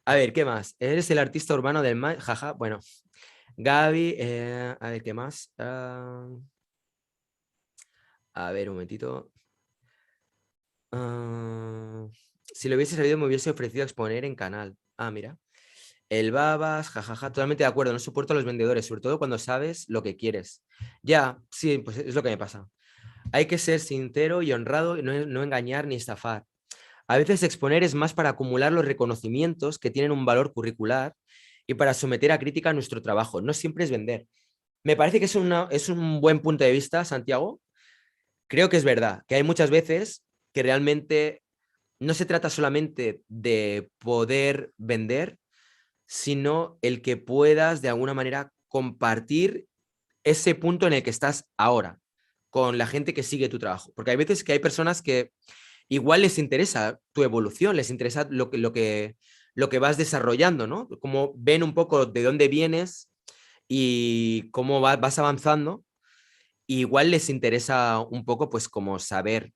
A ver, ¿qué más? Eres el artista urbano del mal, jaja, bueno. Gaby, a ver, ¿qué más? A ver, un momentito. Si lo hubiese sabido, me hubiese ofrecido a exponer en canal. Ah, mira. El babas, jajaja, totalmente de acuerdo. No soporto a los vendedores, sobre todo cuando sabes lo que quieres. Ya, sí, pues es lo que me pasa. Hay que ser sincero y honrado y no engañar ni estafar. A veces exponer es más para acumular los reconocimientos que tienen un valor curricular y para someter a crítica nuestro trabajo. No siempre es vender. Me parece que es un buen punto de vista, Santiago. Creo que es verdad, que hay muchas veces que realmente no se trata solamente de poder vender, sino el que puedas de alguna manera compartir ese punto en el que estás ahora con la gente que sigue tu trabajo. Porque hay veces que hay personas que igual les interesa tu evolución, les interesa lo que vas desarrollando, ¿no? Como ven un poco de dónde vienes y cómo vas avanzando. Igual les interesa un poco, pues, como saber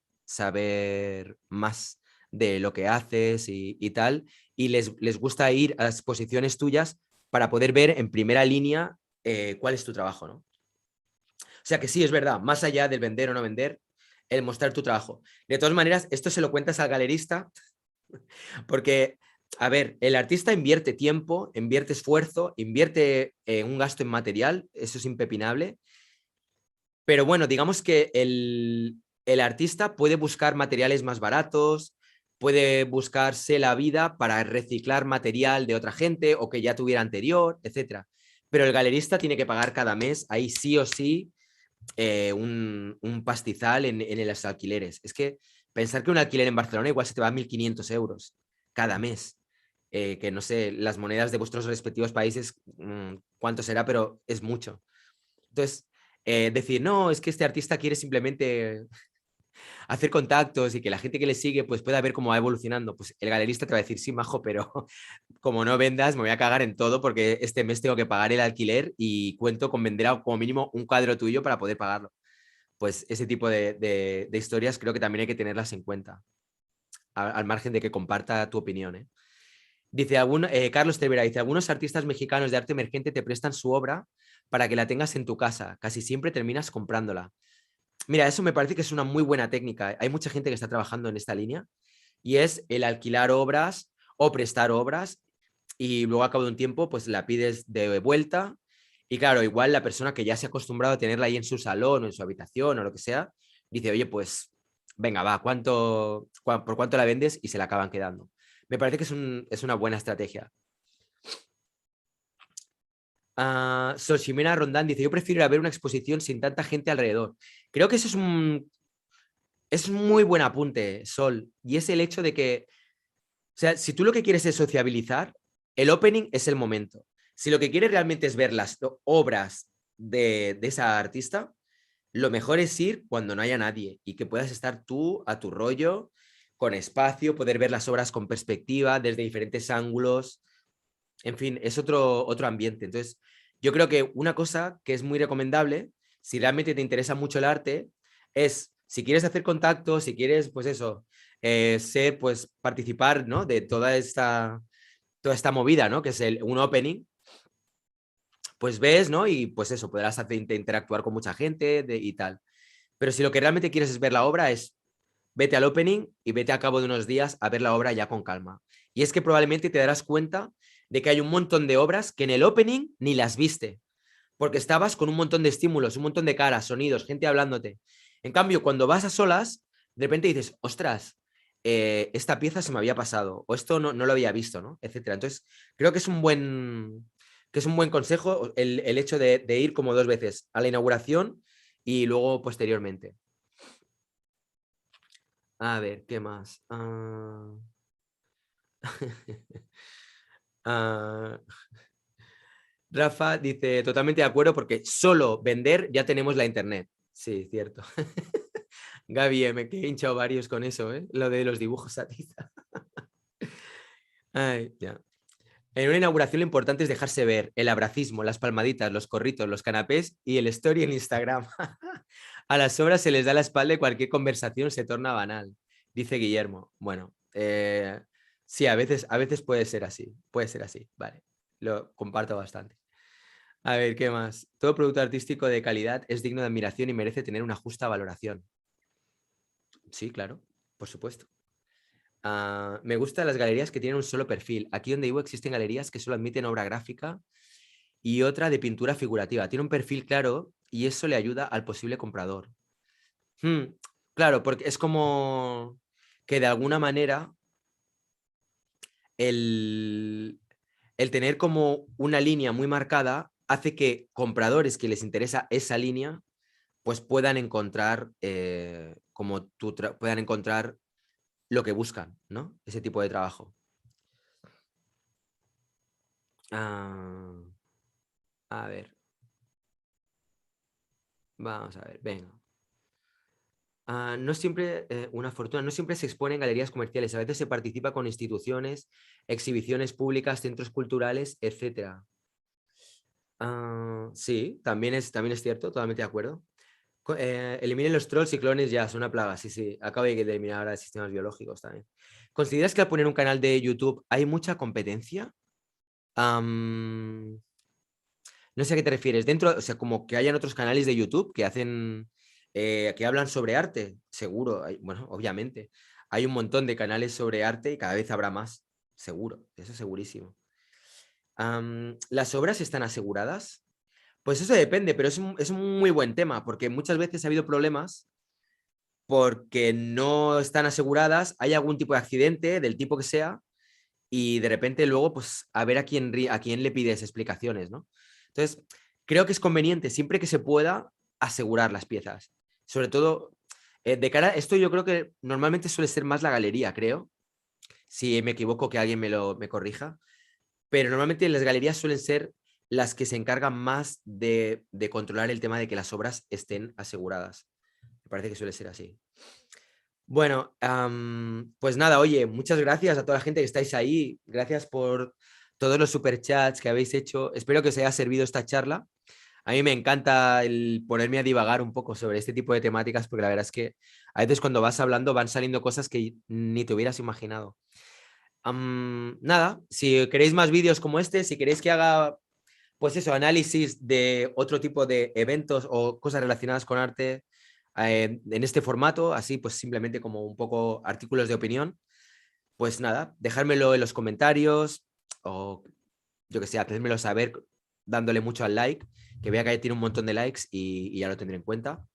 más de lo que haces y tal, y les gusta ir a las exposiciones tuyas para poder ver en primera línea cuál es tu trabajo, ¿no? O sea que sí, es verdad, más allá del vender o no vender, el mostrar tu trabajo. De todas maneras, esto se lo cuentas al galerista, porque, a ver, el artista invierte tiempo, invierte esfuerzo, invierte un gasto en material, eso es impepinable. Pero bueno, digamos que el artista puede buscar materiales más baratos, puede buscarse la vida para reciclar material de otra gente o que ya tuviera anterior, etcétera. Pero el galerista tiene que pagar cada mes, ahí sí o sí, un pastizal en los alquileres. Es que pensar que un alquiler en Barcelona igual se te va a 1.500 euros cada mes. Que no sé, las monedas de vuestros respectivos países, cuánto será, pero es mucho. Entonces, decir, no, es que este artista quiere simplemente hacer contactos y que la gente que le sigue pues pueda ver cómo va evolucionando. Pues el galerista te va a decir, sí, majo, pero como no vendas, me voy a cagar en todo porque este mes tengo que pagar el alquiler y cuento con vender como mínimo un cuadro tuyo para poder pagarlo. Pues ese tipo de historias creo que también hay que tenerlas en cuenta, al margen de que comparta tu opinión. ¿Eh? Dice, Carlos Tevera dice, algunos artistas mexicanos de arte emergente te prestan su obra para que la tengas en tu casa. Casi siempre terminas comprándola. Mira, eso me parece que es una muy buena técnica. Hay mucha gente que está trabajando en esta línea y es el alquilar obras o prestar obras y luego a cabo de un tiempo pues la pides de vuelta y claro, igual la persona que ya se ha acostumbrado a tenerla ahí en su salón o en su habitación o lo que sea, dice, oye, pues venga, va, ¿por cuánto la vendes? Y se la acaban quedando. Me parece que es una buena estrategia. Soshimena Rondán dice, yo prefiero ir a ver una exposición sin tanta gente alrededor. Creo que eso es un muy buen apunte, Sol, y es el hecho de que, o sea, si tú lo que quieres es sociabilizar, el opening es el momento. Si lo que quieres realmente es ver las obras de esa artista, lo mejor es ir cuando no haya nadie y que puedas estar tú a tu rollo, con espacio, poder ver las obras con perspectiva, desde diferentes ángulos. En fin, es otro ambiente. Entonces, yo creo que una cosa que es muy recomendable, si realmente te interesa mucho el arte, es si quieres hacer contacto, si quieres, pues eso, ser, pues participar, ¿no? De toda esta movida, ¿no? Que es un opening, pues ves, ¿no? Y pues eso, podrás interactuar con mucha gente y tal. Pero si lo que realmente quieres es ver la obra, es vete al opening y vete a cabo de unos días a ver la obra ya con calma. Y es que probablemente te darás cuenta de que hay un montón de obras que en el opening ni las viste, porque estabas con un montón de estímulos, un montón de caras, sonidos, gente hablándote. En cambio, cuando vas a solas, de repente dices, ostras, esta pieza se me había pasado, o esto no lo había visto, ¿no? Etcétera. Entonces, creo que es un buen consejo el hecho de ir como 2 veces, a la inauguración y luego posteriormente. A ver, ¿qué más? Ah, Rafa dice, totalmente de acuerdo porque solo vender ya tenemos la internet. Sí, cierto. Gaby M, que he hinchado varios con eso, ¿eh? Lo de los dibujos a tiza. Ay, ya. En una inauguración lo importante es dejarse ver, el abracismo, las palmaditas, los corritos, los canapés y el story en Instagram. A las obras se les da la espalda y cualquier conversación se torna banal, dice Guillermo. Bueno, sí, a veces puede ser así, vale, lo comparto bastante. A ver, ¿qué más? Todo producto artístico de calidad es digno de admiración y merece tener una justa valoración. Sí, claro, por supuesto. Me gustan las galerías que tienen un solo perfil. Aquí donde vivo existen galerías que solo admiten obra gráfica y otra de pintura figurativa. Tiene un perfil claro y eso le ayuda al posible comprador. Hmm, claro, porque es como que de alguna manera el, el tener como una línea muy marcada hace que compradores que les interesa esa línea pues puedan encontrar puedan encontrar lo que buscan, ¿no? Ese tipo de trabajo. Ah, a ver, vamos a ver, venga. No siempre, una fortuna, no siempre se expone en galerías comerciales, a veces se participa con instituciones, exhibiciones públicas, centros culturales, etcétera. Sí, también es cierto, totalmente de acuerdo. Eliminen los trolls y clones ya, son una plaga, sí, sí. Acabo de eliminar ahora sistemas biológicos también. ¿Consideras que al poner un canal de YouTube hay mucha competencia? Am, no sé a qué te refieres. Dentro, o sea, como que hayan otros canales de YouTube que hacen, que hablan sobre arte, seguro. Bueno, obviamente. Hay un montón de canales sobre arte y cada vez habrá más, seguro, eso segurísimo. ¿Las obras están aseguradas? Pues eso depende, pero es un muy buen tema, porque muchas veces ha habido problemas porque no están aseguradas, hay algún tipo de accidente, del tipo que sea, y de repente luego, pues, a ver a quién le pides explicaciones, ¿no? Entonces, creo que es conveniente, siempre que se pueda, asegurar las piezas. Sobre todo, de cara, esto yo creo que normalmente suele ser más la galería, creo. Si me equivoco, que alguien me corrija. Pero normalmente las galerías suelen ser las que se encargan más de controlar el tema de que las obras estén aseguradas. Me parece que suele ser así. Bueno, pues nada, oye, muchas gracias a toda la gente que estáis ahí. Gracias por todos los superchats que habéis hecho. Espero que os haya servido esta charla. A mí me encanta el ponerme a divagar un poco sobre este tipo de temáticas porque la verdad es que a veces cuando vas hablando van saliendo cosas que ni te hubieras imaginado. Nada, si queréis más vídeos como este, si queréis que haga, pues eso, análisis de otro tipo de eventos o cosas relacionadas con arte en este formato, así pues simplemente como un poco artículos de opinión, pues nada, dejármelo en los comentarios o yo que sé, hacérmelo saber dándole mucho al like, que vea que tiene un montón de likes y ya lo tendré en cuenta.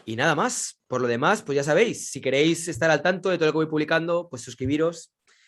Y nada más, por lo demás, pues ya sabéis, si queréis estar al tanto de todo lo que voy publicando, pues suscribiros